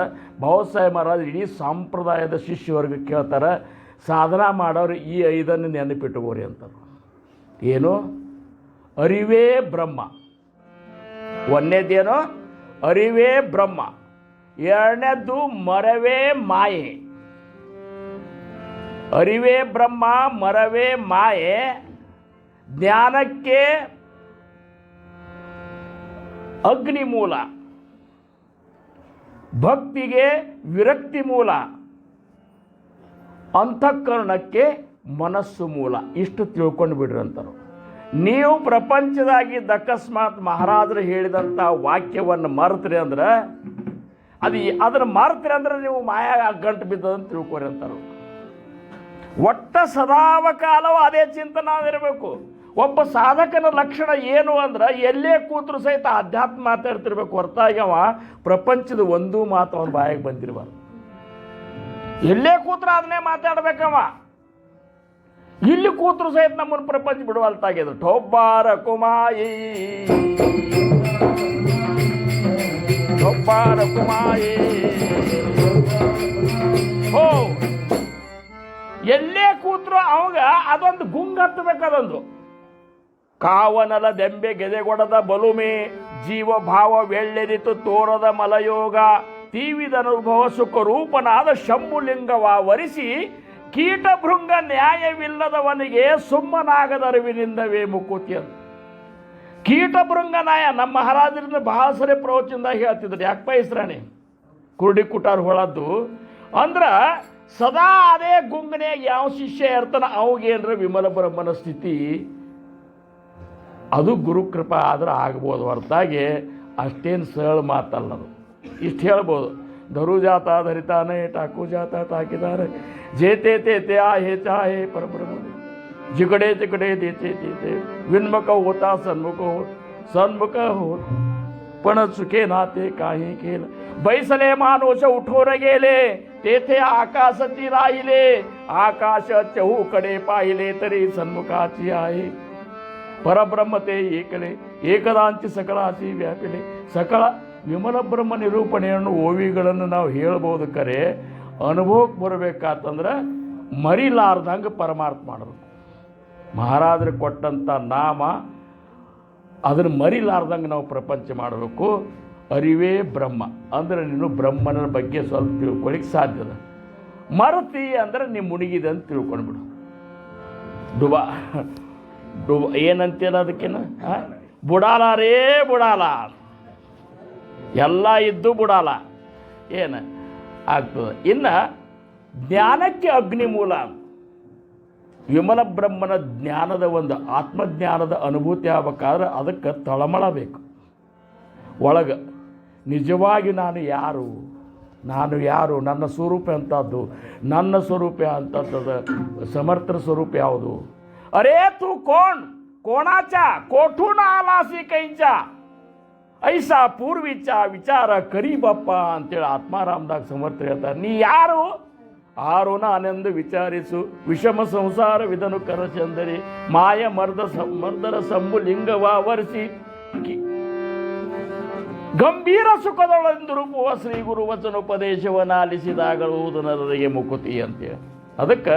A: ಭಾವು ಸಾಹೇಬ್ ಮಹಾರಾಜ್ ಇಡೀ ಸಂಪ್ರದಾಯದ ಶಿಷ್ಯವರ್ಗಕ್ಕೆ ಕೇಳ್ತಾರೆ, ಸಾಧನಾ ಮಾಡೋರು ಈ 5 ನೆನಪಿಟ್ಟುಕೋರಿ ಅಂತಾರೆ. ಏನು? ಅರಿವೇ ಬ್ರಹ್ಮ. ಒಂದನೇದೇನೋ ಅರಿವೇ ಬ್ರಹ್ಮ, ಎರಡನೇದ್ದು ಮರವೇ ಮಾಯೆ. ಅರಿವೇ ಬ್ರಹ್ಮ, ಮರವೇ ಮಾಯೆ. ಜ್ಞಾನಕ್ಕೆ ಅಗ್ನಿ ಮೂಲ, ಭಕ್ತಿಗೆ ವಿರಕ್ತಿ ಮೂಲ, ಅಂತಃಕರಣಕ್ಕೆ ಮನಸ್ಸು ಮೂಲ. ಇಷ್ಟು ತಿಳ್ಕೊಂಡು ಬಿಡ್ರಿ ಅಂತಾರೆ. ನೀವು ಪ್ರಪಂಚದಾಗಿದ್ದ ಅಕಸ್ಮಾತ್ ಮಹಾರಾಜರು ಹೇಳಿದಂಥ ವಾಕ್ಯವನ್ನು ಮರೆತ್ರಿ ಅಂದ್ರೆ ಅದನ್ನು ಮರೆತ್ರಿ ಅಂದ್ರೆ ನೀವು ಮಾಯ ಗಂಟು ಬಿದ್ದದಂತ ತಿಳ್ಕೊರಿ ಅಂತಾರೆ. ಒಟ್ಟ ಸದಾವಕಾಲವೂ ಅದೇ ಚಿಂತನೆ ಇರಬೇಕು. ಒಬ್ಬ ಸಾಧಕನ ಲಕ್ಷಣ ಏನು ಅಂದ್ರೆ ಎಲ್ಲೇ ಕೂತರು ಸಹಿತ ಅಧ್ಯಾತ್ಮ ಮಾತಾಡ್ತಿರ್ಬೇಕು, ಹೊರತಾಗಿ ಅವ ಪ್ರಪಂಚದ ಒಂದು ಮಾತು ಅವನ ಬಾಯಿಗೆ ಬಂದಿರಬಾರ್ದು. ಎಲ್ಲೇ ಕೂತ್ರು ಅದನ್ನೇ ಮಾತಾಡ್ಬೇಕವ. ಇಲ್ಲಿ ಕೂತರು ಸಹಿತ ನಮ್ಮನ್ನು ಪ್ರಪಂಚ ಬಿಡುವಲ್ತಾಗಿದ್ರು. ಟೊಬ್ಬಾರ ಕುಮಾಯಿ ಟೊಬ್ಬಾರ ಕುಮಾಯಿ ಹೋ ಎಲ್ಲೇ ಕೂತ್ರು ಅವಾಗ ಅದೊಂದು ಗುಂಗ್ ಹತ್ತಬೇಕು. ಅದೊಂದು ಕಾವನಲ ದೆಂಬೆ ಗೆದೆಗೊಡದ ಬಲುಮೆ ಜೀವ ಭಾವ ವೆಳ್ಳೆದಿತು ತೋರದ ಮಲಯೋಗ ತೀವಿದನುಭವ ಸುಖರೂಪನಾದ ಶಂಭುಲಿಂಗವ ವರಿಸಿ ಕೀಟಭೃಂಗ ನ್ಯಾಯವಿಲ್ಲದವನಿಗೆ ಸುಮ್ಮನಾಗದರಿವಿನಿಂದವೇ ಮುಕುತಿ ಅಂತ. ಕೀಟಭೃಂಗ ನ್ಯಾಯ ನಮ್ಮ ಮಹಾರಾಜರಿಂದ ಬಹಳ ಸರಿ ಪ್ರವಚನದಾಗ ಹೇಳ್ತಿದ್ರು. ಯಾಕಪ್ಪ ಹೆಸರಾಣಿ ಕುರುಡಿ ಕುಟಾರ್ ಹೊಳದ್ದು ಅಂದ್ರೆ ಸದಾ ಅದೇ ಗುಂಗನೆ ಯಾವ ಶಿಷ್ಯ ಇರ್ತಾನೆ ಅವಾಗೇನ್ರ ವಿಮಲ ಬ್ರಹ್ಮನ ಸ್ಥಿತಿ ಅದು ಗುರುಕೃಪಾ ಆದ್ರೆ ಆಗ್ಬೋದು, ಹೊರತಾಗಿ ಅಷ್ಟೇನು ಸರಳ ಮಾತಲ್ಲದು. ಇಷ್ಟು ಹೇಳ್ಬೋದು. ಧರು ಜಾತ ಧರಿತಾನೆ ಟಾಕು ಜಾತ ತಾಕಿದಾರೆ ಜೇತೆ ತೇತೆ ಆ ಹೇ ಚಾಹೆ ಪರಬ್ರಹ್ಮ जिगड़े जिगड़े देते देते विन्मुख होता सन्मुख हो सन्मुख हो पण सुखे नाते काही केल बैसले मानोश उठोर गेले तेथे आकाशाची राहिले आकाश चहूकडे पाहिले तरी सन्मुखाची आहे परब्रह्म ते एकले ಏಕದಾಂಚಿ ಸಕಲಾಚಿ ವ್ಯಾಪಿಲೆ. ಸಕಲ ವಿಮಲ ಬ್ರಹ್ಮ ನಿರೂಪಣೆಯನ್ನು ಓವಿಗಳನ್ನು ನಾವು ಹೇಳ್ಬೋದು. ಕರೆ ಅನುಭವಕ್ಕೆ ಬರಬೇಕಾತಂದ್ರೆ ಮರಿಲಾರ್ದಂಗೆ ಪರಮಾರ್ಥ ಮಾಡಬೇಕು. ಮಹಾರಾಜರು ಕೊಟ್ಟಂಥ ನಾಮ ಅದನ್ನು ಮರಿಲಾರ್ದಂಗೆ ನಾವು ಪ್ರಪಂಚ ಮಾಡಬೇಕು. ಅರಿವೇ ಬ್ರಹ್ಮ ಅಂದರೆ ನೀನು ಬ್ರಹ್ಮನ ಬಗ್ಗೆ ಸ್ವಲ್ಪ ತಿಳ್ಕೊಳ್ಳಿಕ್ಕೆ ಸಾಧ್ಯದ. ಮರತಿ ಅಂದರೆ ನೀವು ಮುಳುಗಿದೆ ಅಂತ ತಿಳ್ಕೊಂಡ್ಬಿಡು. ಡುಬಾ ಏನಂತೇನ ಅದಕ್ಕೇನು ಬುಡಾಲ ರೇ ಬುಡಾಲ ಎಲ್ಲ ಇದ್ದು ಬುಡಾಲ ಏನು ಆಗ್ತದೆ. ಇನ್ನು ಜ್ಞಾನಕ್ಕೆ ಅಗ್ನಿ ಮೂಲ. ವಿಮಲ ಬ್ರಹ್ಮನ ಜ್ಞಾನದ ಒಂದು ಆತ್ಮಜ್ಞಾನದ ಅನುಭೂತಿ ಆಗಬೇಕಾದ್ರೆ ಅದಕ್ಕೆ ತಳಮಳ ಬೇಕು. ಒಳಗೆ ನಿಜವಾಗಿ ನಾನು ಯಾರು, ನನ್ನ ಸ್ವರೂಪ ಅಂಥದ್ದು, ನನ್ನ ಸ್ವರೂಪ ಅಂಥದ್ದು, ಸಮರ್ಥರ ಸ್ವರೂಪ ಯಾವುದು? ಅರೇ ತೂ ಕೋಣಾಚ ಕೋಠೂನ ಆಲಾಸಿ ಕೈಂಚ ಐಸಾ ಪೂರ್ವಿಚ ವಿಚಾರ ಕರಿಬಪ್ಪ ಅಂತೇಳಿ ಆತ್ಮಾರಾಮದಾಗ ಸಮರ್ಥ ಹೇಳ್ತಾರೆ. ನೀ ಯಾರು ಆರು ನಾನೆಂದು ವಿಚಾರಿಸು, ವಿಷಮ ಸಂಸಾರವಿದನು ಕರಚಂದರಿ, ಮಾಯ ಮರ್ದರ ಸಂಬು ಲಿಂಗವಾವರಿಸಿ ಗಂಭೀರ ಸುಖದೊಳೆಂದು ರೂಪುವ ಶ್ರೀ ಗುರು ವಚನೋಪದೇಶವನ್ನಾಲಿಸಿದಾಗಲೂದು ನರರಿಗೆ ಮುಕುತಿ ಅಂತೇಳಿ. ಅದಕ್ಕೆ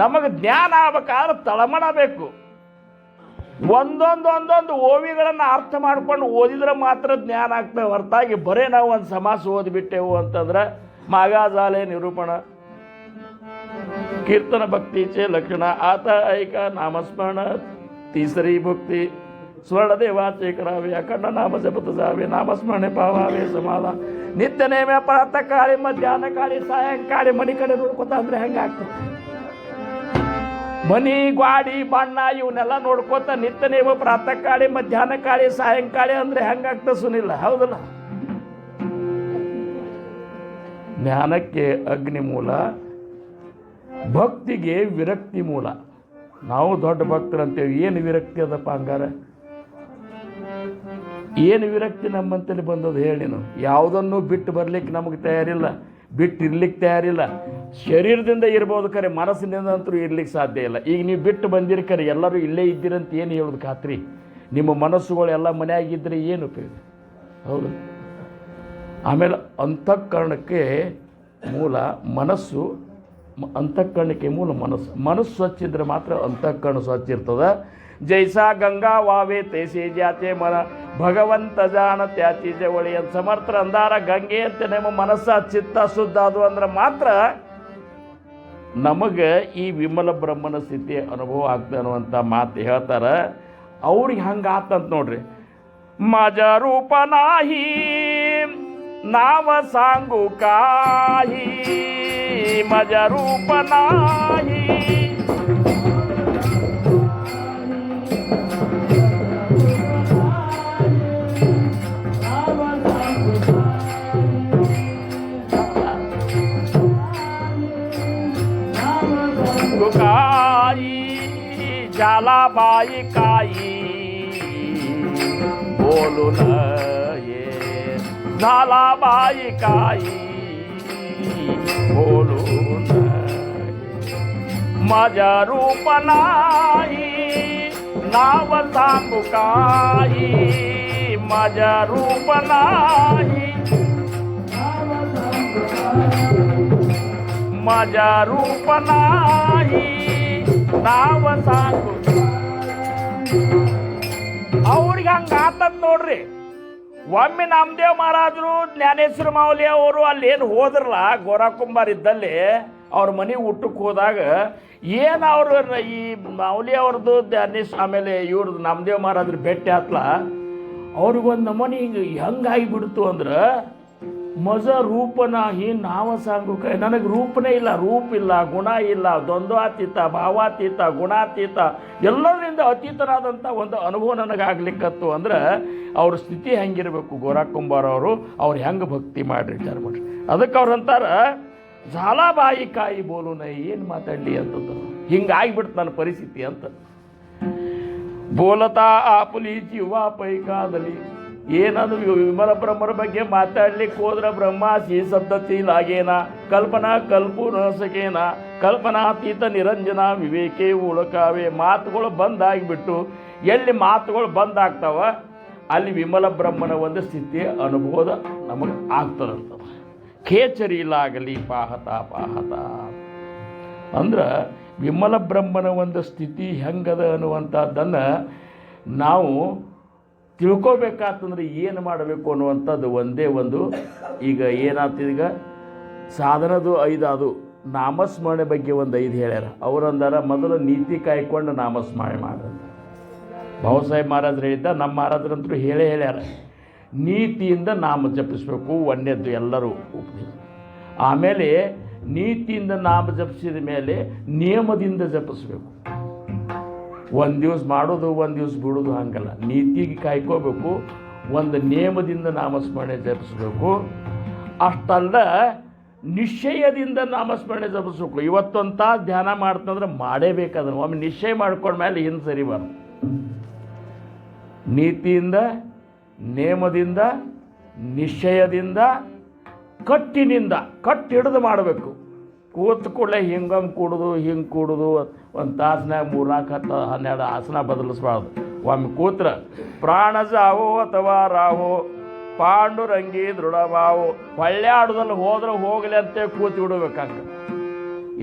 A: ನಮಗೆ ಜ್ಞಾನ ಆಗ್ಬೇಕಾದ್ರೆ ತಳಮಳ ಬೇಕು. ಒಂದೊಂದು ಓವಿಗಳನ್ನು ಅರ್ಥ ಮಾಡ್ಕೊಂಡು ಓದಿದ್ರೆ ಮಾತ್ರ ಜ್ಞಾನ ಆಗ್ತದೆ. ಹೊರತಾಗಿ ಬರೇ ನಾವು ಒಂದು ಸಮಾಸ ಓದಿಬಿಟ್ಟೆವು ಅಂತಂದ್ರೆ ಮಾಗಾಜಾಲೆ ನಿರೂಪಣ ಕೀರ್ತನ ಭಕ್ತಿಚೆ ಲಕ್ಷಣ ಆತ ಐಕ ನಾಮಸ್ಮರಣ ತೀಸರಿ ಭಕ್ತಿ ಸ್ವರ್ಣ ದೇವಾಚೆ ಕರಾವೆ ಅಖಂಡ ನಾಮ ಜಪತ ಜಾವೆ ನಾಮಸ್ಮರಣೆ ಪಾವಾವೆ ಸಮಾಧ ನಿತ್ಯ ನೇಮ ಪ್ರಾತಃ ಕಾಳಿ ಮಧ್ಯಾಹ್ನ ಕಾಳಿ ಸಾಯಂಕಾಳಿ ಮನೆ ಕಡೆ ನೋಡ್ಕೊತ ಅಂದ್ರೆ ಹೆಂಗಾಗ್ತದೆ? ಮನಿ ಗ್ವಾಡಿ ಬಣ್ಣ ಇವನ್ನೆಲ್ಲ ನೋಡ್ಕೋತ ನಿತ್ಯ ನೇಮ ಪ್ರಾತಃ ಕಾಳಿ ಮಧ್ಯಾಹ್ನ ಕಾಳಿ ಸಾಯಂಕಾಳಿ ಅಂದ್ರೆ ಹೆಂಗಾಗ್ತದೆ ಸುನಿಲ್ಲ? ಹೌದಲ್ಲ? ಜ್ಞಾನಕ್ಕೆ ಅಗ್ನಿ ಮೂಲ, ಭಕ್ತಿಗೆ ವಿರಕ್ತಿ ಮೂಲ. ನಾವು ದೊಡ್ಡ ಭಕ್ತರಂತೇವೆ, ಏನು ವಿರಕ್ತಿ ಅದಪ್ಪ ಹಂಗಾರ? ಏನು ವಿರಕ್ತಿ ನಮ್ಮಂತಲ್ಲಿ ಬಂದದ್ದು ಹೇಳಿ? ನೀನು ಯಾವುದನ್ನು ಬಿಟ್ಟು ಬರ್ಲಿಕ್ಕೆ ನಮಗೆ ತಯಾರಿಲ್ಲ, ಬಿಟ್ಟು ಇರ್ಲಿಕ್ಕೆ ತಯಾರಿಲ್ಲ. ಶರೀರದಿಂದ ಇರ್ಬೋದು ಖರೆ, ಮನಸ್ಸಿನಿಂದ ಅಂತೂ ಇರ್ಲಿಕ್ಕೆ ಸಾಧ್ಯ ಇಲ್ಲ. ಈಗ ನೀವು ಬಿಟ್ಟು ಬಂದಿರಿ ಖರೆ, ಎಲ್ಲರೂ ಇಲ್ಲೇ ಇದ್ದೀರಂತ ಏನು ಹೇಳೋದು ಖಾತ್ರಿ? ನಿಮ್ಮ ಮನಸ್ಸುಗಳು ಎಲ್ಲ ಮನೆಯಾಗಿದ್ದರೆ ಏನು ಉಪಯೋಗ? ಹೌದು. ಆಮೇಲೆ ಅಂತಃಕರಣಕ್ಕೆ ಮೂಲ ಮನಸ್ಸು, ಅಂತಃಕರಣಕ್ಕೆ ಮೂಲ ಮನಸ್ಸು. ಮನಸ್ಸು ಸ್ವಚ್ಛ ಇದ್ರೆ ಮಾತ್ರ ಅಂತಃಕರಣ ಸ್ವಚ್ಛ ಇರ್ತದೆ. ಜೈಸಾ ಗಂಗಾ ವಾವೆ ತೈಸೆ ಜಾತೆ ಮನ ಭಗವಂತ ಜಾಣ ತ್ಯಾಚೀಜೆ ಒಳಿ ಅಂತ ಸಮರ್ಥರ ಅಂದಾರ. ಗಂಗೆ ಅಂತ ನಮ್ಮ ಮನಸ್ಸ ಚಿತ್ತ ಶುದ್ಧ ಅದು ಅಂದ್ರೆ ಮಾತ್ರ ನಮಗೆ ಈ ವಿಮಲ ಬ್ರಹ್ಮನ ಸ್ಥಿತಿ ಅನುಭವ ಆಗ್ತದೆ ಅನ್ನುವಂಥ ಮಾತು ಹೇಳ್ತಾರೆ. ಅವ್ರಿಗೆ ಹಂಗೆ ಆತಂತ ನೋಡ್ರಿ. ಮಜ ರೂಪ ನಾಹಿ ನಾವ ಸಾಂಗು ಕಾಹಿ, ಮಜ ರೂಪ ನಾಹಿ काई झालाबाई काई बोलून ये झालाबाई काई बोलून माझ्या रूप नाही नाव सांगू काही, माझ्या रूप नाही माझ्या रूप नाही ನಾವ ಸಾಕು. ಅವ್ರಿಗೆ ಹಂಗೆ ಆತಂತ ನೋಡ್ರಿ. ಒಮ್ಮೆ ನಾಮದೇವ್ ಮಹಾರಾಜರು ಜ್ಞಾನೇಶ್ವರ ಮಾವಲಿ ಅವರು ಅಲ್ಲೇನು ಹೋದ್ರಲ್ಲ ಗೋರಾಕುಂಬಾರ್ ಇದ್ದಲ್ಲಿ, ಅವ್ರ ಮನೆಗೆ ಊಟಕ್ಕೆ ಹೋದಾಗ ಏನು ಅವರು ಈ ಮಾವಲಿ ಅವ್ರದ್ದು ಜ್ಞಾನೇಶ್ವರ ಆಮೇಲೆ ಇವ್ರದ್ದು ನಾಮದೇವ್ ಮಹಾರಾಜರು ಭೇಟಿ ಆತ್ಲ, ಅವ್ರಿಗೊಂದು ನಮೂನಿ ಹಿಂಗೆ ಹೆಂಗಾಗಿಬಿಡ್ತು ಅಂದ್ರೆ ಮಜ ರೂಪನಾಹಿ ನಾವ ಸಾಂಗು ಕೈ. ನನಗೆ ರೂಪನೇ ಇಲ್ಲ, ರೂಪ ಇಲ್ಲ, ಗುಣ ಇಲ್ಲ, ದ್ವಂದ್ವಾತೀತ, ಭಾವಾತೀತ, ಗುಣಾತೀತ, ಎಲ್ಲದರಿಂದ ಅತೀತನಾದಂಥ ಒಂದು ಅನುಭವ ನನಗಾಗ್ಲಿಕ್ಕತ್ತು ಅಂದ್ರೆ ಅವ್ರ ಸ್ಥಿತಿ ಹೆಂಗಿರಬೇಕು? ಗೋರಾಕುಂಬಾರ್ ಅವ್ರು ಹೆಂಗೆ ಭಕ್ತಿ ಮಾಡ್ರಿ ವಿಚಾರ ಮಾಡ್ರಿ. ಅದಕ್ಕೆ ಅವ್ರು ಅಂತಾರೆ ಜಾಲಾಬಾಯಿ ಕಾಯಿ ಬೋಲು ನೈ, ಏನು ಮಾತಾಡಲಿ ಅಂತಂದ್ರು. ಹಿಂಗಾಗಿಬಿಡ್ತು ನನ್ನ ಪರಿಸ್ಥಿತಿ ಅಂತ. ಬೋಲತಾ ಆಪುಲಿ ಜೀವ ಪೈಕಾದಲಿ. ಏನದು ವಿಮಲ ಬ್ರಹ್ಮರ ಬಗ್ಗೆ ಮಾತಾಡ್ಲಿಕ್ಕೆ ಹೋದ್ರೆ ಬ್ರಹ್ಮಾಸಿ ಸಪ್ತತಿ ಲಾಗೇನ ಕಲ್ಪನಾ ಕಲ್ಪು ನಸಕೇನ ಕಲ್ಪನಾತೀತ ನಿರಂಜನ ವಿವೇಕೆ ಉಳಕಾವೆ. ಮಾತುಗಳು ಬಂದಾಗಿಬಿಟ್ಟು ಎಲ್ಲಿ ಮಾತುಗಳು ಬಂದಾಗ್ತಾವ ಅಲ್ಲಿ ವಿಮಲ ಬ್ರಹ್ಮನ ಒಂದು ಸ್ಥಿತಿ ಅನುಭವದ ನಮಗೆ ಆಗ್ತದಂತ. ಖೇಚರಿಲಾಗಲಿ ಪಾಹತ ಪಾಹತ ಅಂದ್ರೆ ವಿಮಲ ಬ್ರಹ್ಮನ ಒಂದು ಸ್ಥಿತಿ ಹೆಂಗದ ಅನ್ನುವಂಥದ್ದನ್ನು ನಾವು ತಿಳ್ಕೊಬೇಕಾತಂದ್ರೆ ಏನು ಮಾಡಬೇಕು ಅನ್ನುವಂಥದ್ದು ಒಂದೇ ಒಂದು. ಈಗ ಏನಾಗ್ತದೀಗ ಸಾಧನದು 5 ಅದು ನಾಮಸ್ಮರಣೆ ಬಗ್ಗೆ ಒಂದು 5 ಹೇಳ್ಯಾರ. ಅವರಂದಾರ ಮೊದಲು ನೀತಿ ಕಾಯ್ಕೊಂಡು ನಾಮಸ್ಮರಣೆ ಮಾಡ್ರಂತ. ಬಾಬಾಸಾಹೇಬ್ ಮಹಾರಾಜರು ಹೇಳಿದ್ದ, ನಮ್ಮ ಮಹಾರಾಜರಂತರೂ ಹೇಳ್ಯಾರ ನೀತಿಯಿಂದ ನಾಮ ಜಪಿಸ್ಬೇಕು ಒಂದೇದ್ದು ಎಲ್ಲರೂ ಉಪದೇಶ. ಆಮೇಲೆ ನೀತಿಯಿಂದ ನಾಮ ಜಪಿಸಿದ ಮೇಲೆ ನಿಯಮದಿಂದ ಜಪಿಸ್ಬೇಕು. ಒಂದು ದಿವಸ ಮಾಡೋದು ಒಂದು ದಿವಸ ಬಿಡೋದು ಹಂಗಲ್ಲ, ನೀತಿಗೆ ಕಾಯ್ಕೋಬೇಕು, ಒಂದು ನಿಯಮದಿಂದ ನಾಮಸ್ಮರಣೆ ಜಪಿಸ್ಬೇಕು. ಅಷ್ಟಲ್ಲ ನಿಶ್ಚಯದಿಂದ ನಾಮಸ್ಮರಣೆ ಜಪಿಸ್ಬೇಕು. ಇವತ್ತೊಂದು ತಾಸು ಧ್ಯಾನ ಮಾಡ್ತಂದ್ರೆ ಮಾಡೇಬೇಕಾದ್ರೆ ಒಮ್ಮೆ ನಿಶ್ಚಯ ಮಾಡ್ಕೊಂಡ್ಮೇಲೆ ಹಿಂದೆ ಸರಿಬಾರ್ದು. ನೀತಿಯಿಂದ ನೇಮದಿಂದ, ನಿಶ್ಚಯದಿಂದ, ಕಟ್ಟಿನಿಂದ, ಕಟ್ಟಿ ಹಿಡಿದು ಮಾಡಬೇಕು. ಕೂತು ಕೂಡಲೇ ಹಿಂಗಮ್ ಕೂಡೋದು, ಹಿಂಗೆ ಕೂಡೋದು, ಒಂದು ತಾಸಿನಾಗ 3-4-10-12 ಆಸನ ಬದಲಿಸ್ಬಾರ್ದು. ಒಮ್ಮೆ ಕೂತ್ರ ಪ್ರಾಣಜಾವೋ ಅಥವಾ ರಾಹೋ ಪಾಂಡುರಂಗಿ ದೃಢಭಾವು, ಹೊಳ್ಳ್ಯಾಡೋದಲ್ಲಿ ಹೋದ್ರೆ ಹೋಗಲಿ ಅಂತೇಳಿ ಕೂತು ಬಿಡಬೇಕಂಗ.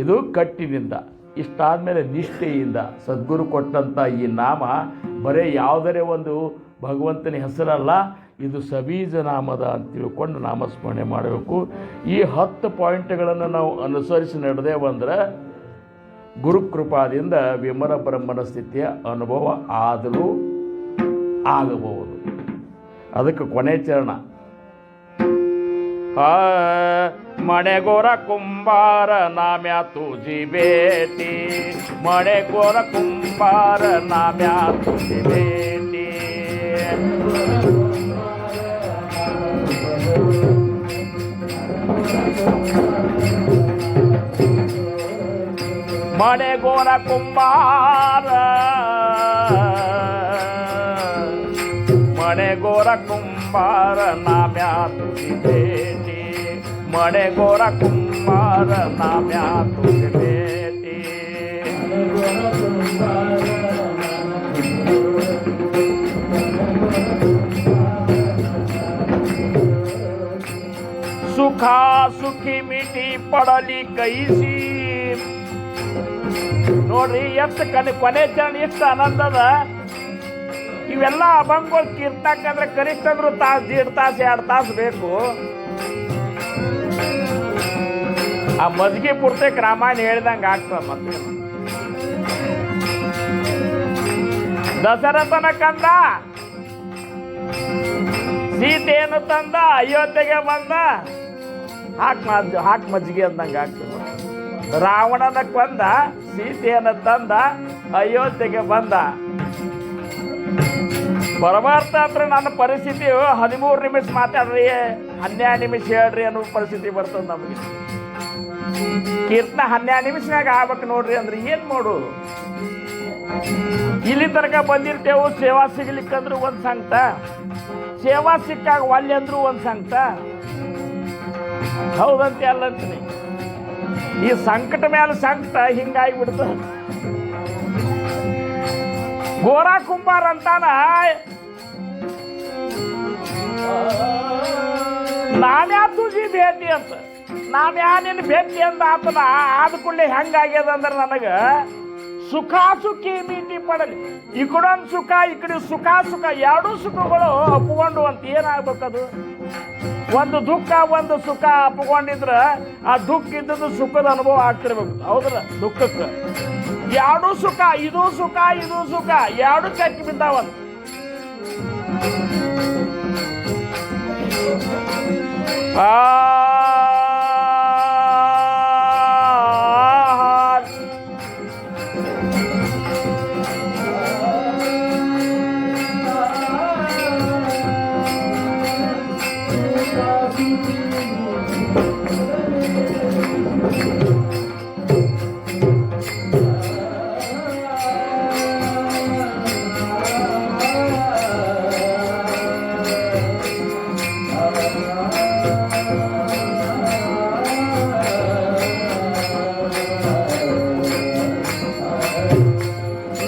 A: ಇದು ಕಟ್ಟಿನಿಂದ. ಇಷ್ಟಾದಮೇಲೆ ನಿಷ್ಠೆಯಿಂದ ಸದ್ಗುರು ಕೊಟ್ಟಂಥ ಈ ನಾಮ ಬರೀ ಯಾವುದರೇ ಒಂದು ಭಗವಂತನ ಹೆಸರಲ್ಲ, ಇದು ಸಬೀಜ ನಾಮದ ಅಂತ ತಿಳ್ಕೊಂಡು ನಾಮಸ್ಮರಣೆ ಮಾಡಬೇಕು. ಈ 10 ಪಾಯಿಂಟ್ಗಳನ್ನು ನಾವು ಅನುಸರಿಸಿ ನಡೆದೇ ಬಂದರೆ ಗುರುಕೃಪಾದಿಂದ ವಿಮಲ ಬ್ರಹ್ಮನ ಸ್ಥಿತಿಯ ಅನುಭವ ಆದರೂ ಆಗಬಹುದು. ಅದಕ್ಕೆ ಕೊನೆ ಚರಣ, ಮಣೆಗೋರ ಕುಂಬಾರ ನಾಮ್ಯಾ ತುಜಿ ಬೇಟಿ, ಮಣೆಗೋರ ಕುಂಬಾರ ನಾಮ್ಯಾ ತುಜಿ ಬೇಟಿ. ಮಣೆಗೋರ ಕುಂಬಾರ, ಮಣೆಗೋರ ಕುಂಬಾರ ನಾಮ್ಯಾ ತುಜಿ ಬೇಟಿ, ಮಣೆಗೋರ ಕುಂಬಾರ ನಾಮ್ಯಾ ತುಜಿ ಬೇಟಿ. ಸುಖಾ ಸುಖಿ ಮಿಟಿ ಪಡಲಿ ಕೈಸಿ. ನೋಡ್ರಿ ಎಷ್ಟು ಕೊನೆ ಚರಣ ಎಷ್ಟು ಆನಂದದ. ಇವೆಲ್ಲ ಅಭಂಗಗಳು ತೀರ್ತಕ್ಕಂದ್ರೆ ಕನಿಷ್ಠ ಅಂದ್ರೂ ತಾಸು, 1.5 ತಾಸು 2 ತಾಸು ಬೇಕು. ಆ ಮಜ್ಗಿ ಪುರ್ತಕ್ಕೆ ರಾಮಾಯಣ ಹೇಳ್ದಂಗೆ ಆಗ್ತದೆ. ಮತ್ತೆ ದಶರಥನ ಕಂದ ಸೀತೆಯನ್ನು ತಂದ, ಅಯೋಧ್ಯೆಗೆ ಬಂದ, ಹಾಕ್ ಮಜ್ಜಿಗೆ ಅಂದಂಗೆ ಆಗ್ತದೆ. ರಾವಣನ ಕೊಂದ, ಸೀತೆಯನ್ನು ತಂದ, ಅಯೋಧ್ಯೆಗೆ ಬಂದ. ಪರಮಾರ್ಥ ಅಂದ್ರೆ ನನ್ನ ಪರಿಸ್ಥಿತಿ 13 ನಿಮಿಷ ಮಾತಾಡ್ರಿ, 12 ನಿಮಿಷ ಹೇಳ್ರಿ ಅನ್ನೋ ಪರಿಸ್ಥಿತಿ ಬರ್ತದೆ ನಮಗೆ. ಕೀರ್ತನ 12 ನಿಮಿಷನಾಗ ಆಗ್ಬೇಕು ನೋಡ್ರಿ ಅಂದ್ರೆ ಏನ್ ಮಾಡೋದು? ಇಲ್ಲಿ ತನಕ ಬಂದಿರ್ತೇವು, ಸೇವಾ ಸಿಗ್ಲಿಕ್ಕಂದ್ರೂ ಒಂದು ಸಂಕಟ, ಸೇವಾ ಸಿಕ್ಕಾಗ ಒಲ್ಲೆ ಅಂದ್ರೂ ಒಂದು ಸಂಕಟ. ಹೌದಂತೆ ಅಲ್ಲಂತೀನಿ. ಈ ಸಂಕಟ ಮೇಲೆ ಸಂಕಟ ಹಿಂಗಾಗಿ ಬಿಡ್ತದೆ. ಗೋರಾ ಕುಂಬಾರ ಅಂತಾನ, ನಾನ್ಯಾ ತುಜಿ ಭೇಟಿ ಅಂತ. ನಾನ್ಯಾ ನಿನ್ನ ಭೇಟಿ ಅಂತ ಆತನ ಆದ ಕೂಡಲೇ ಹೆಂಗಾಗ್ಯದ ಅಂದ್ರೆ ನನಗೆ ಸುಖ ಸುಖಿ ಮೀಟಿ ಪಡಲಿ. ಈ ಕಡೊಂದು ಸುಖ, ಈ ಕಡೆ ಸುಖ, ಎರಡೂ ಸುಖಗಳು ಅಪ್ಕೊಂಡು ಅಂತ ಏನಾಗ್ಬೇಕದು? ಒಂದು ದುಃಖ ಒಂದು ಸುಖ ಅಪ್ಕೊಂಡಿದ್ರೆ ಆ ದುಃಖ ಇದ್ದದ್ದು ಸುಖದ ಅನುಭವ ಆಗ್ತಿರ್ಬೇಕು. ಹೌದಲ್ಲ? ದುಃಖಕ್ಕೆ ಎರಡೂ ಸುಖ, ಇದು ಸುಖ ಇದು ಸುಖ, ಎರಡು ಚಕ್ಕಿ ಬಿದ್ದಾವಂತ.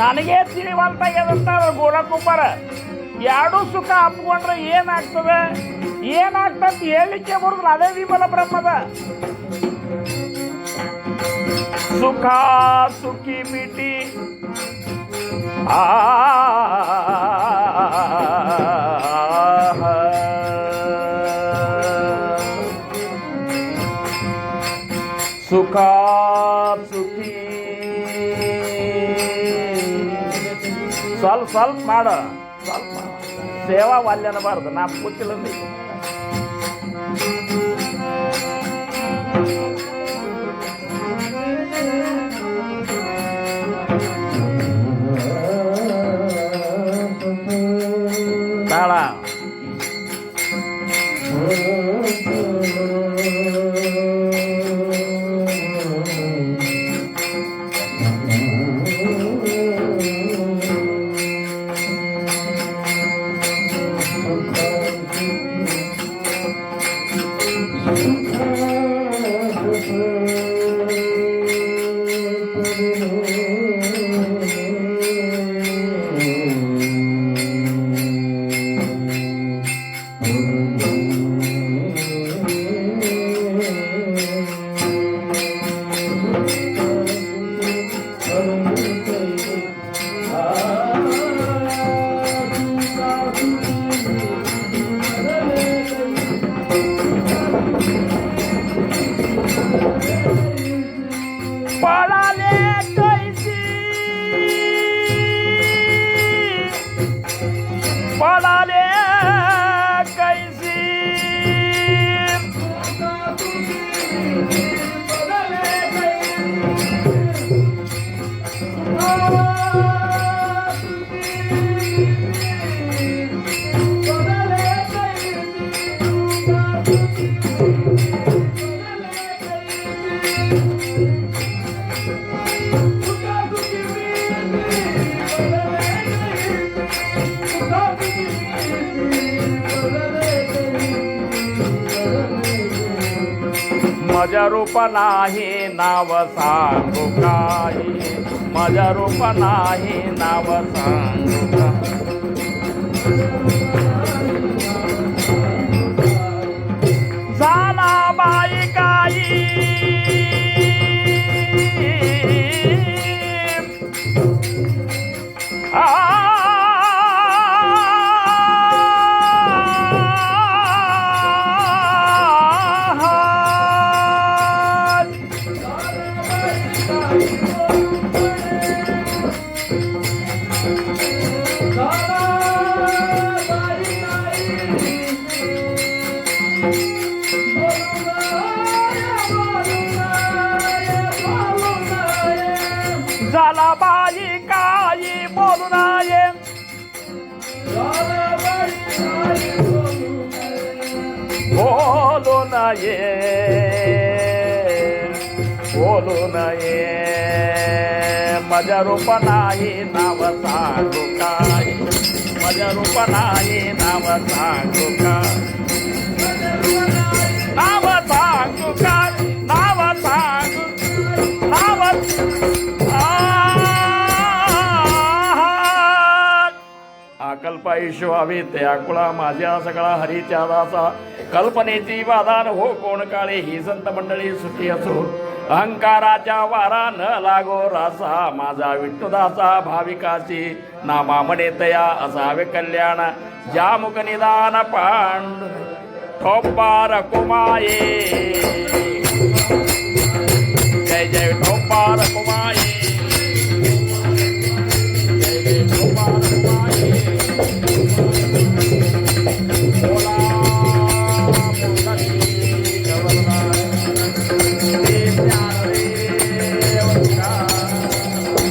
A: ನನಗೆ ತಿಳಿವಲ್ತಾಗ್ಯದಂತ ಗೋರಾ ಕುಂಬಾರ. ಎರಡೂ ಸುಖ ಅಪ್ಕೊಂಡ್ರೆ ಏನಾಗ್ತದೆ, ಏನಾಗ್ತಂತ ಹೇಳಲಿಕ್ಕೆ ಬರುದಿಲ್ಲ. ಅದೇ ವಿಮಲ ಬ್ರಹ್ಮದ ಸುಖ ಸುಖಿ ಮಿಟಿ ಸುಖ ಸುಖಿ. ಸ್ವಲ್ಪ ಮಾಡ, ಸ್ವಲ್ಪ ಸೇವಾ ವಾಲ್ಯ ಅನ್ನಬಾರ್ದು. ನಾ ಕೂತಿಲ್ಲ ತಾಳ. पळाले कैसी पळाले कैसी माझ्या रूप नाही नाव सांगू काही माझ्या रूप नाही नाव सांगू झाला बाई काही झाला बाई काही बोलू नये बोलू नये बोलू नये माझ्या रूप नाही नाव सांगू काय माझ्या रूप नाही नाव सांगू काय नाव सांगू काय नाव सांगू नाव अकल्पा ईश्वावी ते आकुळा माझ्या सगळा हरीच्या दासा कल्पनेची वादान हो कोण काळे ही संत मंडळी सुखी असो अहंकाराच्या वारा न लागो रासा माझा विष्णुदासा भाविकाची नामा म्हणे तया असावे कल्याण ज्या मुख निदान पांड ठोपार कुमाये